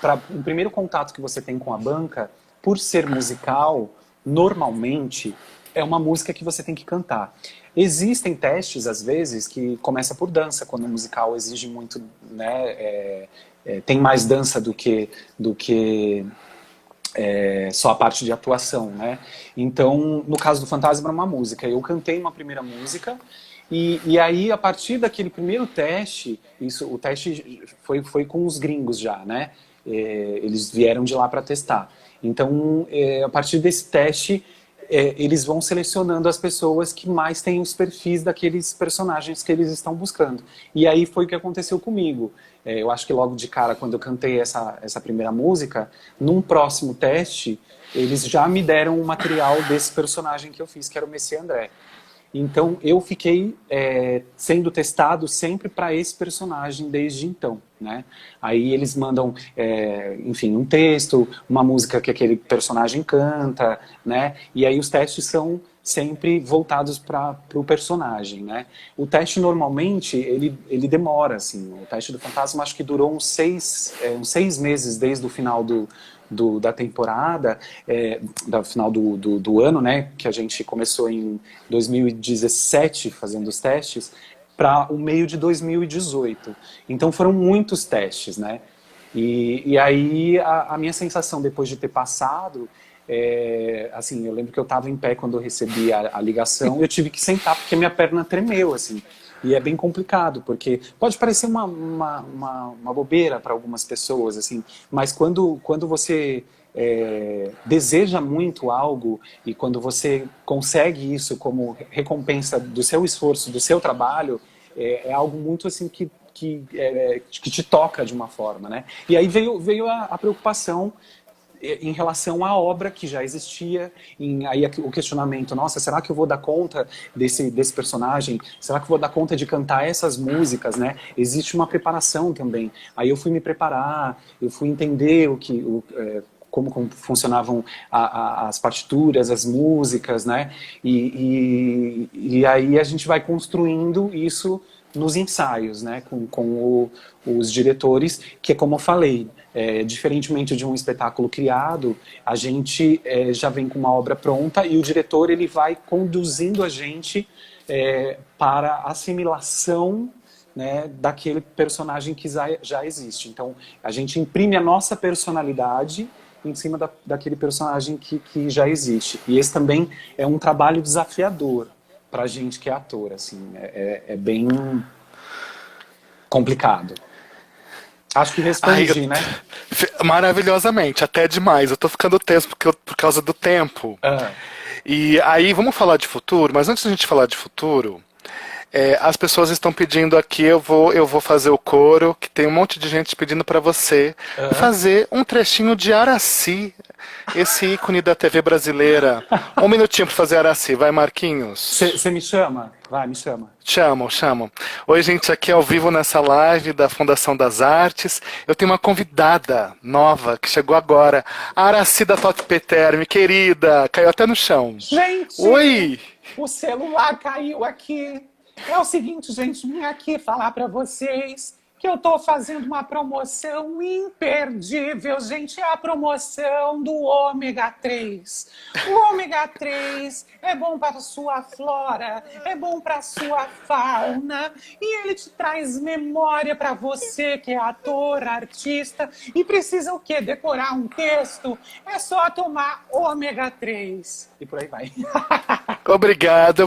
B: para o primeiro contato que você tem com a banca, por ser musical, normalmente é uma música que você tem que cantar. Existem testes, às vezes, que começa por dança, quando o musical exige muito, né, tem mais dança do que só a parte de atuação, né? Então, no caso do Fantasma, era uma música. Eu cantei uma primeira música e aí, a partir daquele primeiro teste, o teste foi com os gringos já, né? Eles vieram de lá para testar. Então, a partir desse teste, eles vão selecionando as pessoas que mais têm os perfis daqueles personagens que eles estão buscando. E aí foi o que aconteceu comigo. Eu acho que logo de cara, quando eu cantei essa primeira música, num próximo teste, eles já me deram o material desse personagem que eu fiz, que era o Messias André. Então eu fiquei sendo testado sempre para esse personagem desde então, né? Aí eles mandam, enfim, um texto, uma música que aquele personagem canta, né? E aí os testes são sempre voltados para o personagem, né? O teste normalmente ele demora, assim. O teste do Fantasma acho que durou uns 6 meses desde o final da temporada, do final do ano, né, que a gente começou em 2017 fazendo os testes, para o meio de 2018. Então foram muitos testes, né? E aí a minha sensação depois de ter passado, assim, eu lembro que eu estava em pé quando eu recebi a ligação e eu tive que sentar porque minha perna tremeu, assim. E é bem complicado, porque pode parecer uma bobeira para algumas pessoas, assim, mas quando você deseja muito algo e quando você consegue isso como recompensa do seu esforço, do seu trabalho, é algo muito assim que te toca de uma forma, né? E aí veio a preocupação em relação à obra que já existia, aí o questionamento, nossa, será que eu vou dar conta desse personagem? Será que eu vou dar conta de cantar essas músicas, né? Existe uma preparação também. Aí eu fui me preparar, eu fui entender como funcionavam as partituras, as músicas, né? E aí a gente vai construindo isso nos ensaios, né, com os diretores, que é como eu falei, diferentemente de um espetáculo criado, a gente já vem com uma obra pronta e o diretor ele vai conduzindo a gente para a assimilação, né, daquele personagem que já existe. Então, a gente imprime a nossa personalidade em cima daquele personagem que já existe. E esse também é um trabalho desafiador pra gente que é ator, assim, é bem complicado. Acho que
A: Ai,
B: respondi, né?
A: maravilhosamente, até demais. Eu tô ficando tenso por causa do tempo.
B: Ah,
A: E aí, vamos falar de futuro, mas antes da gente falar de futuro, as pessoas estão pedindo aqui, eu vou fazer o coro, que tem um monte de gente pedindo para você
B: ah,
A: fazer um trechinho de Araci. esse ícone da TV brasileira. Um minutinho para fazer Araci, vai Marquinhos.
B: Você me chama? Vai, me chama.
A: Chamo, chamo. Oi, gente, aqui ao vivo nessa live da Fundação das Artes. Eu tenho uma convidada nova que chegou agora, a Araci da Top Peterme, querida, caiu até no chão.
B: Gente!
A: Oi!
B: O celular caiu aqui. É o seguinte, gente, vim aqui falar para vocês que eu tô fazendo uma promoção imperdível, gente, é a promoção do ômega 3. O ômega 3 é bom para a sua flora, é bom para a sua fauna, e ele te traz memória para você que é ator, artista, e precisa o quê? Decorar um texto? É só tomar ômega 3. E por aí vai.
A: Obrigado,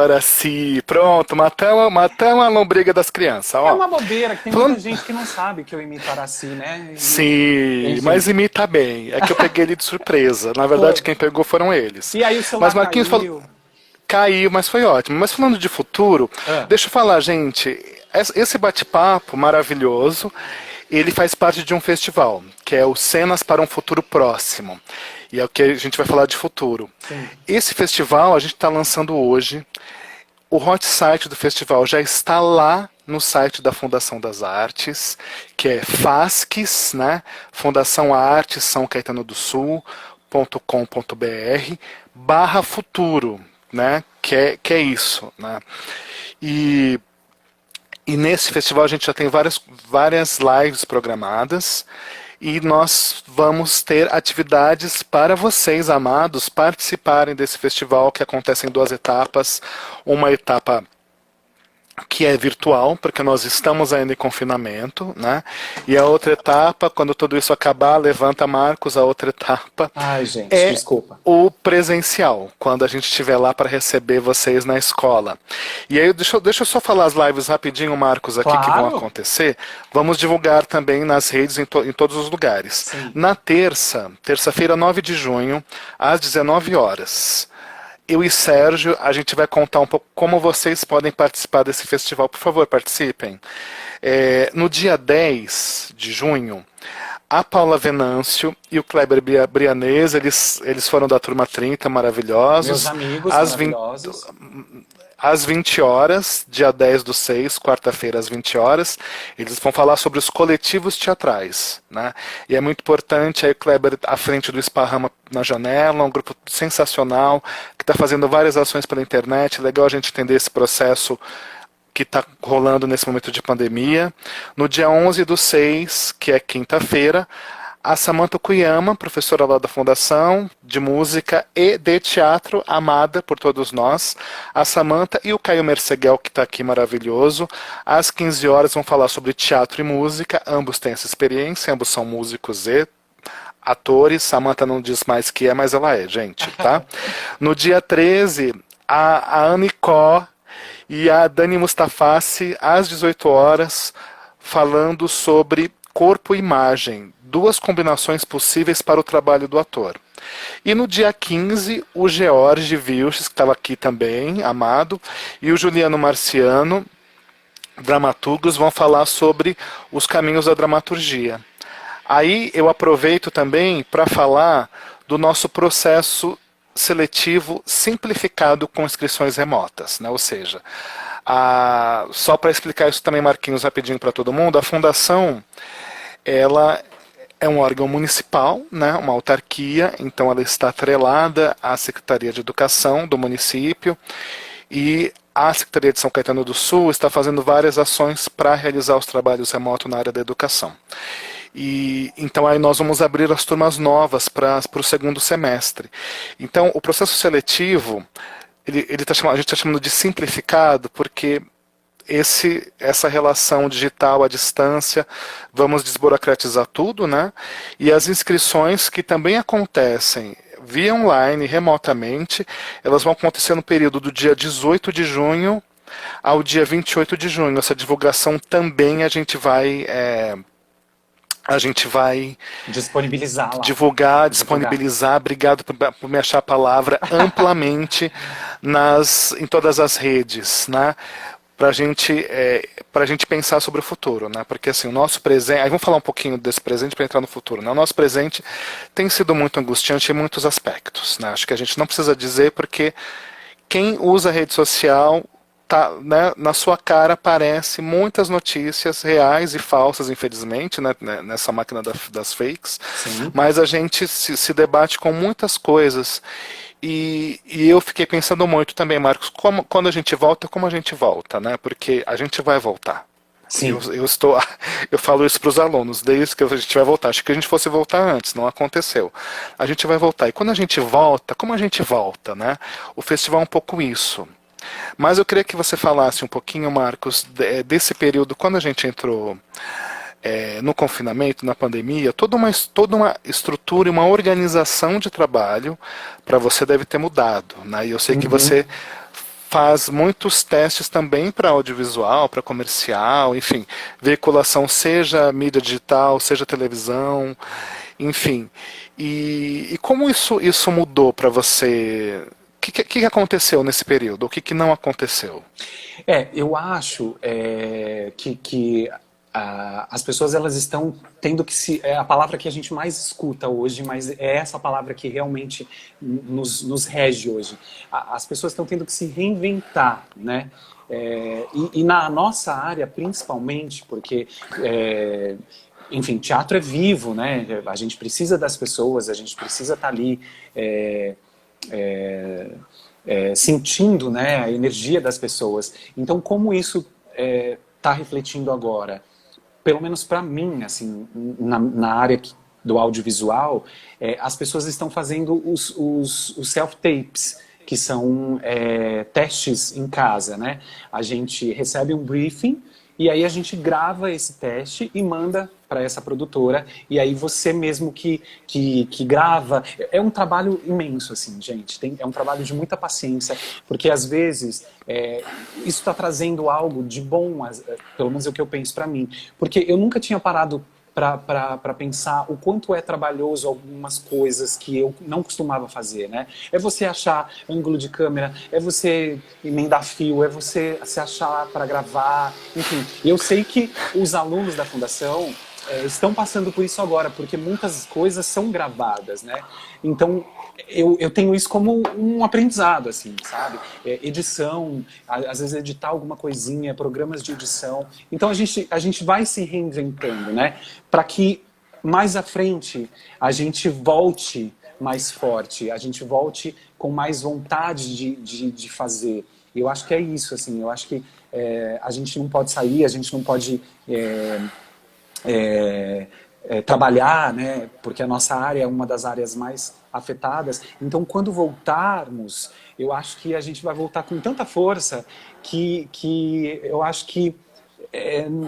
A: Araci. Pronto, matamos a lombriga das crianças. Ó.
B: É uma bobeira, que tem muita gente que não sabe que eu imito Araci, né?
A: Sim, enfim. Mas imita bem. É que eu peguei ele de surpresa. Na verdade, quem pegou foram eles.
B: E aí o celular
A: mas Marquinhos
B: caiu.
A: Caiu, mas foi ótimo. Mas falando de futuro, deixa eu falar, gente, esse bate-papo maravilhoso, ele faz parte de um festival, que é o Cenas para um Futuro Próximo. E é o que a gente vai falar de futuro.
B: Sim.
A: Esse festival a gente está lançando hoje. O hot site do festival já está lá no site da Fundação das Artes, que é FASCS, né? Fundação Artes São Caetano do Sul.com.br/futuro, né? Que é isso, né? E nesse festival a gente já tem várias lives programadas. E nós vamos ter atividades para vocês, amados, participarem desse festival que acontece em 2 etapas. Uma etapa que é virtual, porque nós estamos ainda em confinamento, né? E a outra etapa, quando tudo isso acabar, levanta Marcos, a outra etapa
B: desculpa.
A: O presencial, quando a gente estiver lá para receber vocês na escola. E aí, deixa eu só falar as lives rapidinho, Marcos, aqui que vão acontecer. Vamos divulgar também nas redes, em todos os lugares.
B: Sim.
A: Na terça-feira, 9 de junho, às 19 horas. Eu e Sérgio, a gente vai contar um pouco como vocês podem participar desse festival. Por favor, participem. No dia 10 de junho, a Paula Venâncio e o Kleber Brianese, eles foram da Turma 30, maravilhosos.
B: Meus amigos maravilhosos.
A: Às 20 horas, dia 10/6, quarta-feira às 20 horas, eles vão falar sobre os coletivos teatrais, né? E é muito importante, aí o Kleber à frente do Esparrama na Janela, um grupo sensacional, que está fazendo várias ações pela internet, legal a gente entender esse processo que está rolando nesse momento de pandemia. No dia 11/6, que é quinta-feira, a Samantha Okuyama, professora lá da Fundação de Música e de Teatro, amada por todos nós. A Samantha e o Caio Merceguel, que está aqui maravilhoso. Às 15 horas vão falar sobre teatro e música. Ambos têm essa experiência, ambos são músicos e atores. Samantha não diz mais que é, mas ela é, gente, tá? No dia 13, a Anne Có e a Dani Mustafassi, às 18 horas, falando sobre corpo e imagem, 2 combinações possíveis para o trabalho do ator. E no dia 15, o George Vilches, que estava aqui também, amado, e o Juliano Marciano, dramaturgos, vão falar sobre os caminhos da dramaturgia. Aí eu aproveito também para falar do nosso processo seletivo simplificado com inscrições remotas, né? Ou seja, só para explicar isso também, Marquinhos, rapidinho para todo mundo, a Fundação, ela é um órgão municipal, né, uma autarquia, então ela está atrelada à Secretaria de Educação do município, e a Secretaria de São Caetano do Sul está fazendo várias ações para realizar os trabalhos remotos na área da educação. E então aí nós vamos abrir as turmas novas para o segundo semestre. Então o processo seletivo, a gente está chamando de simplificado porque essa relação digital à distância, vamos desburocratizar tudo, né? E as inscrições que também acontecem via online, remotamente, elas vão acontecer no período do dia 18 de junho ao dia 28 de junho. Essa divulgação também a gente vai
B: disponibilizar lá.
A: Disponibilizar, obrigado por me achar a palavra, amplamente em todas as redes, né? para gente pensar sobre o futuro, né? Porque assim, o nosso presente, aí vamos falar um pouquinho desse presente para entrar no futuro, né? O nosso presente tem sido muito angustiante em muitos aspectos, né? Acho que a gente não precisa dizer porque quem usa a rede social tá, né, na sua cara aparece muitas notícias reais e falsas, infelizmente, né, nessa máquina das fakes,
B: Sim.
A: mas a gente se debate com muitas coisas. E eu fiquei pensando muito também, Marcos, quando a gente volta, como a gente volta, né? Porque a gente vai voltar.
B: Sim.
A: Eu falo isso para os alunos, desde que a gente vai voltar. Acho que a gente fosse voltar antes, não aconteceu. A gente vai voltar. E quando a gente volta, como a gente volta, né? O festival é um pouco isso. Mas eu queria que você falasse um pouquinho, Marcos, desse período, quando a gente entrou no confinamento, na pandemia, toda uma estrutura e uma organização de trabalho para você deve ter mudado, né? E eu sei que
B: Uhum.
A: você faz muitos testes também para audiovisual, para comercial, enfim, veiculação, seja mídia digital, seja televisão, enfim. E como isso mudou para você? O que aconteceu nesse período? O que não aconteceu?
B: Eu acho que as pessoas elas estão tendo que se é a palavra que a gente mais escuta hoje, mas é essa palavra que realmente nos rege hoje. As pessoas estão tendo que se reinventar, né? E na nossa área principalmente, porque enfim, teatro é vivo, né? A gente precisa das pessoas, a gente precisa estar ali é, sentindo, né, a energia das pessoas. Então, como isso está refletindo agora? Pelo menos para mim, assim, na área do audiovisual, as pessoas estão fazendo os self-tapes, que são testes em casa, né? A gente recebe um briefing e aí a gente grava esse teste e manda para essa produtora, e aí você mesmo que grava. É um trabalho imenso, assim, gente. É um trabalho de muita paciência, porque às vezes isso está trazendo algo de bom, pelo menos é o que eu penso para mim. Porque eu nunca tinha parado para pensar o quanto é trabalhoso algumas coisas que eu não costumava fazer, né? É você achar ângulo de câmera, é você emendar fio, é você se achar para gravar, enfim. E eu sei que os alunos da fundação estão passando por isso agora, porque muitas coisas são gravadas, né? Então, eu tenho isso como um aprendizado, assim, sabe? Edição, às vezes editar alguma coisinha, programas de edição. Então, a gente vai se reinventando, né? Para que mais à frente a gente volte mais forte, a gente volte com mais vontade de fazer. Eu acho que é isso, assim, eu acho que a gente não pode sair, a gente não pode trabalhar, né? Porque a nossa área é uma das áreas mais afetadas. Então, quando voltarmos, eu acho que a gente vai voltar com tanta força que eu acho que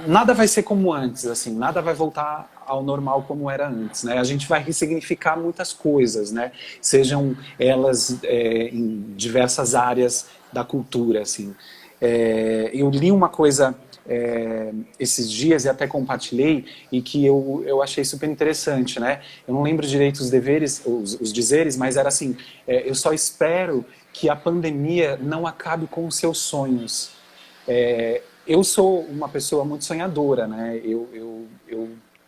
B: nada vai ser como antes, assim, nada vai voltar ao normal como era antes, né? A gente vai ressignificar muitas coisas, né? Sejam elas em diversas áreas da cultura, assim. Eu li uma coisa esses dias e até compartilhei e que eu achei super interessante, né? Eu não lembro direito os deveres, os dizeres, mas era assim: eu só espero que a pandemia não acabe com os seus sonhos. Eu sou uma pessoa muito sonhadora, né? Eu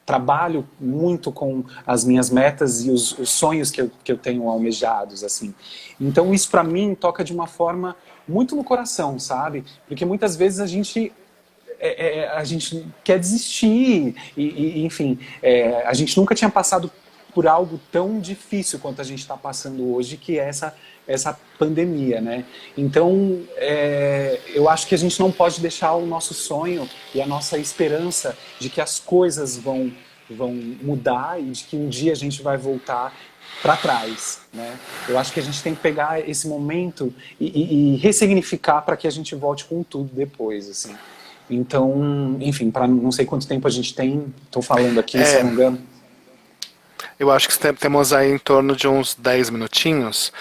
B: trabalho muito com as minhas metas e os sonhos que eu tenho almejados, assim. Então isso para mim toca de uma forma muito no coração, sabe? Porque muitas vezes a gente quer desistir enfim, a gente nunca tinha passado por algo tão difícil quanto a gente está passando hoje, que é essa pandemia, né? Então, eu acho que a gente não pode deixar o nosso sonho e a nossa esperança de que as coisas vão mudar e de que um dia a gente vai voltar para trás, né? Eu acho que a gente tem que pegar esse momento e ressignificar para que a gente volte com tudo depois, assim. Então, enfim, para não sei quanto tempo a gente tem, estou falando aqui, se eu não me engano.
A: Eu acho que temos aí em torno de uns 10 minutinhos.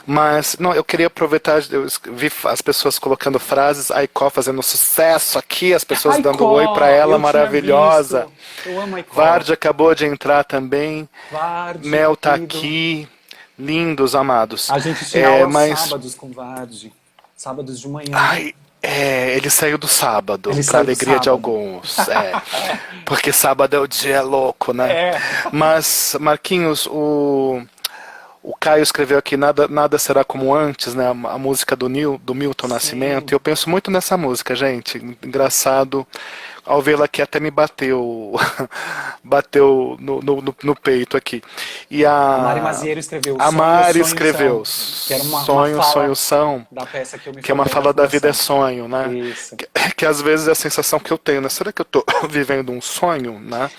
A: Mas, não, eu queria aproveitar, eu vi as pessoas colocando frases, a Aicó fazendo sucesso aqui, as pessoas dando oi para
B: Aicó,
A: ela,
B: eu tinha
A: maravilhosa.
B: visto. Eu amo Aicó.
A: Vard acabou de entrar também.
B: Varde,
A: Mel tá
B: querido.
A: aqui. Lindos, amados.
B: A gente tinha aula aos
A: Mas,
B: sábados com Varde. Sábados de manhã.
A: ai, Ele saiu do sábado,
B: Ele
A: para
B: saiu do
A: alegria de
B: sábado.
A: alguns. Porque sábado é o dia louco, né?
B: É.
A: Mas, Marquinhos, o Caio escreveu aqui Nada Será Como Antes, né? A música do Milton Nascimento. E
B: Sim.
A: eu penso muito nessa música, gente. Engraçado. Ao vê-la aqui até me bateu, bateu no peito aqui. E
B: A Mari Maziero escreveu
A: a
B: Sonhos,
A: Mari
B: Sonhos
A: escreveu
B: São, que era uma
A: Sonhos,
B: fala
A: Sonhos São,
B: da peça que eu me
A: que é uma
B: formei na
A: fala da vida é
B: fundação.
A: sonho, né?
B: Isso.
A: Que às vezes é a sensação que eu tenho, né? Será que eu tô vivendo um sonho, né?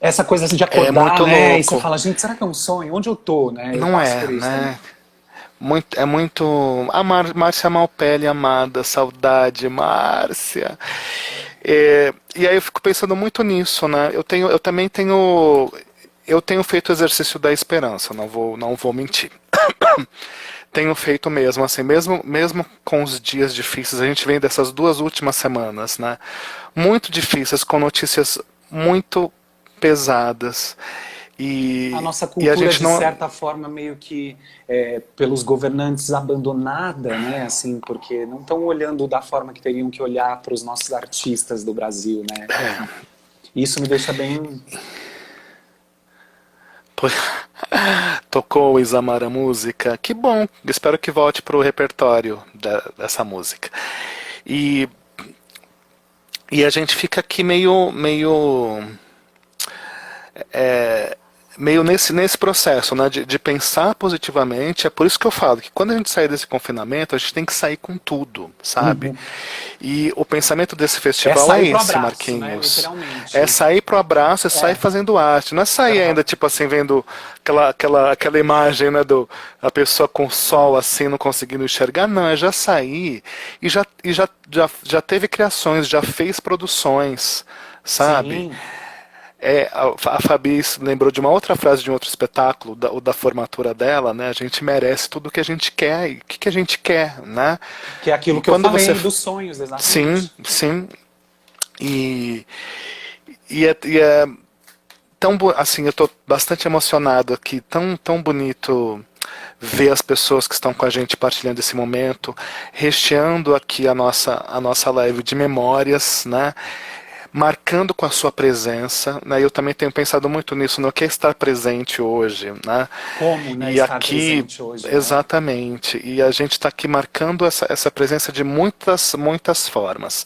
B: Essa coisa assim, de
A: É
B: acordar,
A: muito
B: né? E você
A: louco.
B: fala, gente, será que é um sonho? Onde eu tô, né? Eu
A: Não
B: passo
A: é,
B: por isso também.
A: né? É muito. A Márcia Malpelli, amada, saudade, Márcia. E aí eu fico pensando muito nisso, né? Eu também tenho. Eu tenho feito o exercício da esperança, não vou mentir. Tenho feito mesmo, assim, mesmo com os dias difíceis, a gente vem dessas 2 últimas semanas, né? Muito difíceis, com notícias muito pesadas.
B: A nossa
A: E a
B: cultura,
A: gente
B: de
A: não.
B: certa forma, meio que pelos governantes abandonada, né? Assim, porque não estão olhando da forma que teriam que olhar para os nossos artistas do Brasil, né? Isso me deixa bem.
A: Pô, tocou o Isamar a música. Que bom. Espero que volte pro repertório dessa música. E, e a gente fica aqui meio nesse processo, né, de pensar positivamente. É por isso que eu falo que quando a gente sair desse confinamento, a gente tem que sair com tudo, sabe?
B: Uhum.
A: E o pensamento desse
B: É
A: festival é
B: sair pro
A: esse,
B: abraço, né?
A: Marquinhos.
B: Literalmente.
A: É sair pro abraço, é sair
B: É.
A: fazendo arte. Não é sair
B: Aham.
A: ainda, tipo assim, vendo aquela imagem, né, a pessoa com o sol assim, não conseguindo enxergar. Não, é já sair e já teve criações, já fez produções, sabe?
B: Sim.
A: A Fabi lembrou de uma outra frase de um outro espetáculo, o da formatura dela, né? A gente merece tudo o que a gente quer. E o que a gente quer, né?
B: Que é
A: E
B: aquilo que eu
A: quando
B: falei
A: você.
B: dos sonhos,
A: Sim,
B: exatamente.
A: sim. E, e é tão. Assim, eu estou bastante emocionado aqui. Tão bonito ver as pessoas que estão com a gente partilhando esse momento, recheando aqui a nossa live de memórias, né? Marcando com a sua presença, né? Eu também tenho pensado muito nisso, no que é estar presente hoje, né?
B: Como, né,
A: E
B: estar
A: aqui,
B: presente hoje, né?
A: exatamente, e a gente está aqui marcando essa presença de muitas formas.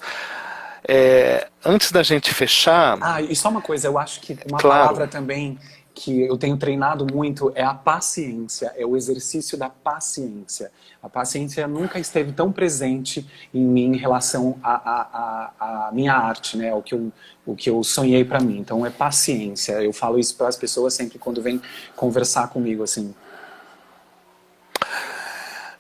A: Antes da gente fechar,
B: Ah, e só uma coisa, eu acho que uma
A: claro,
B: palavra também que eu tenho treinado muito é a paciência, é o exercício da paciência. A paciência nunca esteve tão presente em mim em relação à minha arte, né? O que eu sonhei para mim. Então é paciência. Eu falo isso para as pessoas sempre quando vêm conversar comigo, assim.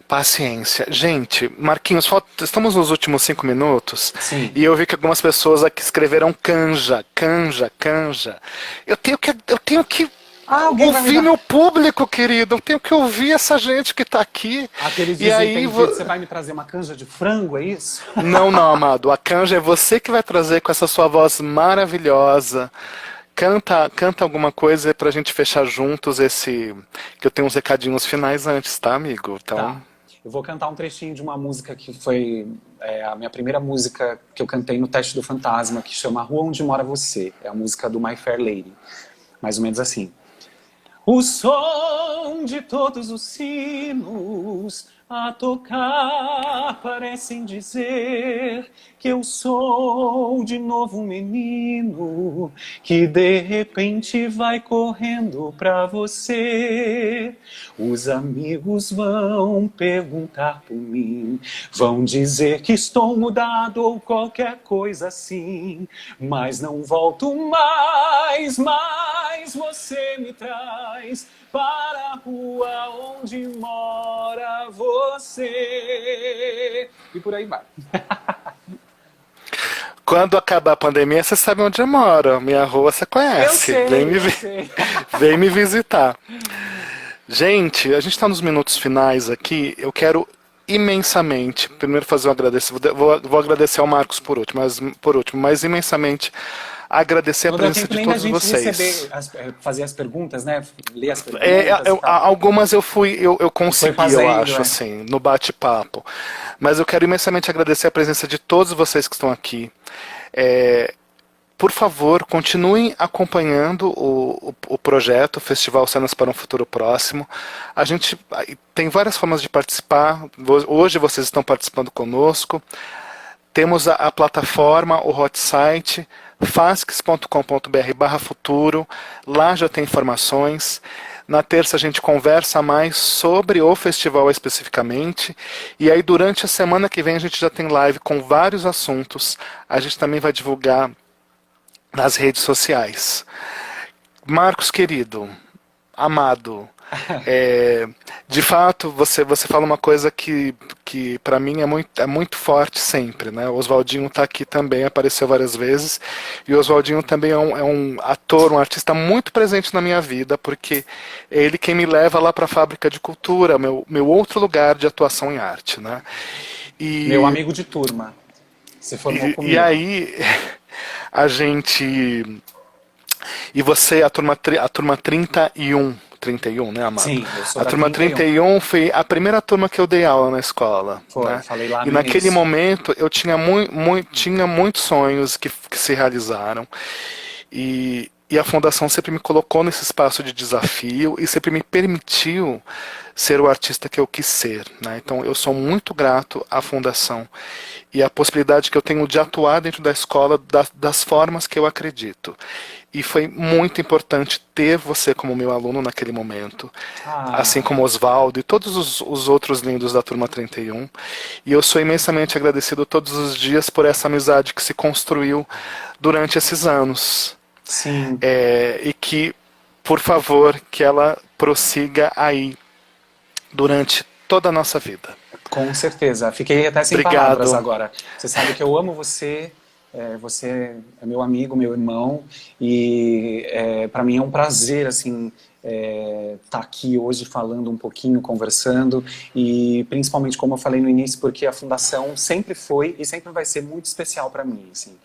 A: paciência. Gente, Marquinhos, estamos nos últimos 5 minutos
B: Sim.
A: e eu vi que algumas pessoas aqui escreveram canja, canja, canja. Eu tenho que
B: Ah, alguém vai me
A: ouvir
B: dar.
A: meu público, querido. Eu tenho que ouvir essa gente que está aqui.
B: Aqueles
A: E aí,
B: desentendidos, você vai me trazer uma canja de frango, é isso?
A: não, não, amado. A canja é você que vai trazer com essa sua voz maravilhosa. Canta alguma coisa pra gente fechar juntos esse. Que eu tenho uns recadinhos finais antes, tá, amigo? Então.
B: Tá. Eu vou cantar um trechinho de uma música que foi a minha primeira música que eu cantei no Teste do Fantasma, que chama Rua Onde Mora Você. É a música do My Fair Lady. Mais ou menos assim. O som de todos os sinos a tocar parecem dizer que eu sou de novo um menino que de repente vai correndo pra você. Os amigos vão perguntar por mim, vão dizer que estou mudado ou qualquer coisa assim, mas não volto mais você me traz para a rua onde mora você. E por aí vai.
A: Quando acabar a pandemia, você sabe onde eu moro. Minha rua você
B: Eu
A: conhece. Vem
B: sei,
A: me,
B: eu sei.
A: vem me visitar. Gente, a gente está nos minutos finais aqui. Eu quero imensamente, primeiro fazer um agradecimento. Vou agradecer ao Marcos por último, mas imensamente agradecer a
B: Não deu
A: presença
B: tempo
A: de
B: nem da
A: todos
B: gente
A: vocês.
B: receber, fazer as perguntas, né? Ler as perguntas e tal.
A: Algumas eu
B: Foi
A: consegui, eu
B: fazendo,
A: acho,
B: é.
A: assim, no bate-papo. Mas eu quero imensamente agradecer a presença de todos vocês que estão aqui. É, por favor, continuem acompanhando o projeto, o Festival Cenas para um Futuro Próximo. A gente tem várias formas de participar. Hoje vocês estão participando conosco. Temos a plataforma, o hot site, fasques.com.br/futuro. Lá já tem informações. Na terça a gente conversa mais sobre o festival especificamente. E aí durante a semana que vem a gente já tem live com vários assuntos. A gente também vai divulgar nas redes sociais. Marcos querido, amado, de fato você fala uma coisa que para mim é muito forte sempre, né? O Oswaldinho está aqui também, apareceu várias vezes, e o Oswaldinho também é um ator, um artista muito presente na minha vida, porque é ele quem me leva lá para a Fábrica de Cultura, meu outro lugar de atuação em arte, né?
B: Meu
A: E,
B: amigo de turma. Se formou
A: e
B: comigo.
A: aí a gente. E você, a turma 31, né, amado?
B: Sim, eu sou
A: A
B: da
A: turma
B: 31.
A: 31 foi a primeira turma que eu dei aula na escola,
B: Foi,
A: né?
B: falei lá
A: E
B: no
A: naquele
B: início.
A: momento eu tinha muitos sonhos que se realizaram. E a Fundação sempre me colocou nesse espaço de desafio e sempre me permitiu ser o artista que eu quis ser, né? Então eu sou muito grato à Fundação e à possibilidade que eu tenho de atuar dentro da escola das formas que eu acredito. E foi muito importante ter você como meu aluno naquele momento, assim
B: Ah,
A: como Oswaldo e todos os outros lindos da turma 31. E eu sou imensamente agradecido todos os dias por essa amizade que se construiu durante esses anos.
B: sim,
A: E que, por favor, que ela prossiga aí durante toda a nossa vida.
B: com certeza. Fiquei até sem palavras
A: Obrigado.
B: agora. Você sabe que eu amo você. Você é meu amigo, meu irmão, e para mim é um prazer assim estar aqui hoje falando um pouquinho, conversando, e principalmente como eu falei no início, porque a fundação sempre foi e sempre vai ser muito especial para mim. Assim.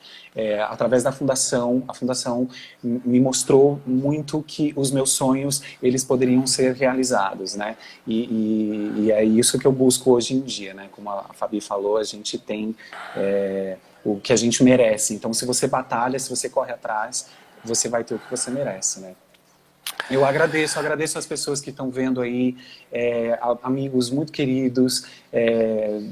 B: Através da fundação, a fundação me mostrou muito que os meus sonhos eles poderiam ser realizados, né? E é isso que eu busco hoje em dia, né? Como a Fabi falou, a gente tem o que a gente merece. Então, se você batalha, se você corre atrás, você vai ter o que você merece, né? Eu agradeço as pessoas que estão vendo aí, amigos muito queridos,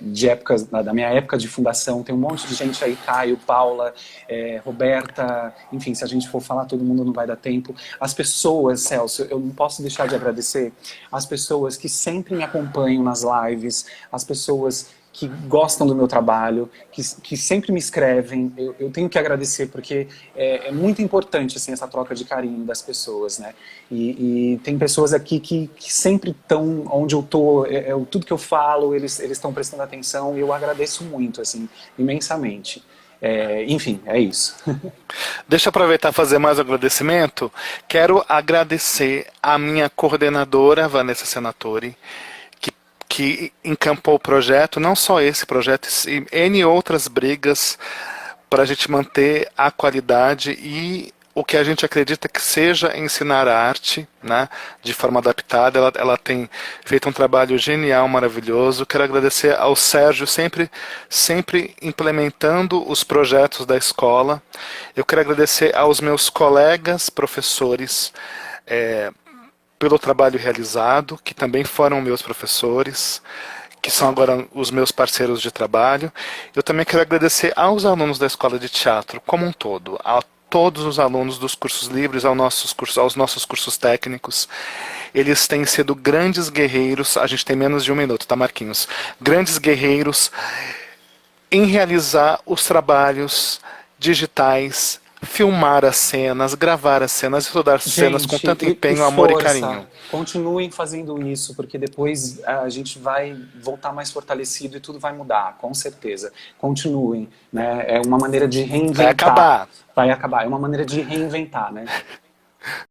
B: de épocas, da minha época de fundação, tem um monte de gente aí, Caio, Paula, Roberta, enfim, se a gente for falar todo mundo não vai dar tempo. As pessoas, Celso, eu não posso deixar de agradecer as pessoas que sempre me acompanham nas lives, as pessoas que gostam do meu trabalho, que sempre me escrevem. Eu tenho que agradecer porque é muito importante assim, essa troca de carinho das pessoas, né? E tem pessoas aqui que sempre estão onde eu estou, tudo que eu falo, eles estão prestando atenção e eu agradeço muito, assim, imensamente. Enfim, é isso.
A: Deixa eu aproveitar e fazer mais um agradecimento. Quero agradecer a minha coordenadora, Vanessa Senatori, que encampou o projeto, não só esse projeto, e N outras brigas para a gente manter a qualidade e o que a gente acredita que seja ensinar a arte, né, de forma adaptada. Ela tem feito um trabalho genial, maravilhoso. Quero agradecer ao Sérgio, sempre implementando os projetos da escola. Eu quero agradecer aos meus colegas professores, pelo trabalho realizado, que também foram meus professores, que são agora os meus parceiros de trabalho. Eu também quero agradecer aos alunos da Escola de Teatro como um todo, a todos os alunos dos cursos livres, aos nossos cursos técnicos. Eles têm sido grandes guerreiros, a gente tem menos de um minuto, tá, Marquinhos? Grandes guerreiros em realizar os trabalhos digitais, filmar as cenas, gravar as cenas, estudar cenas com
B: Gente,
A: tanto
B: e
A: empenho, amor e
B: força,
A: carinho.
B: continuem fazendo isso, porque depois a gente vai voltar mais fortalecido e tudo vai mudar, com certeza. Continuem, né? É uma maneira de
A: Vai
B: reinventar.
A: acabar.
B: Vai acabar, é uma maneira de reinventar, né?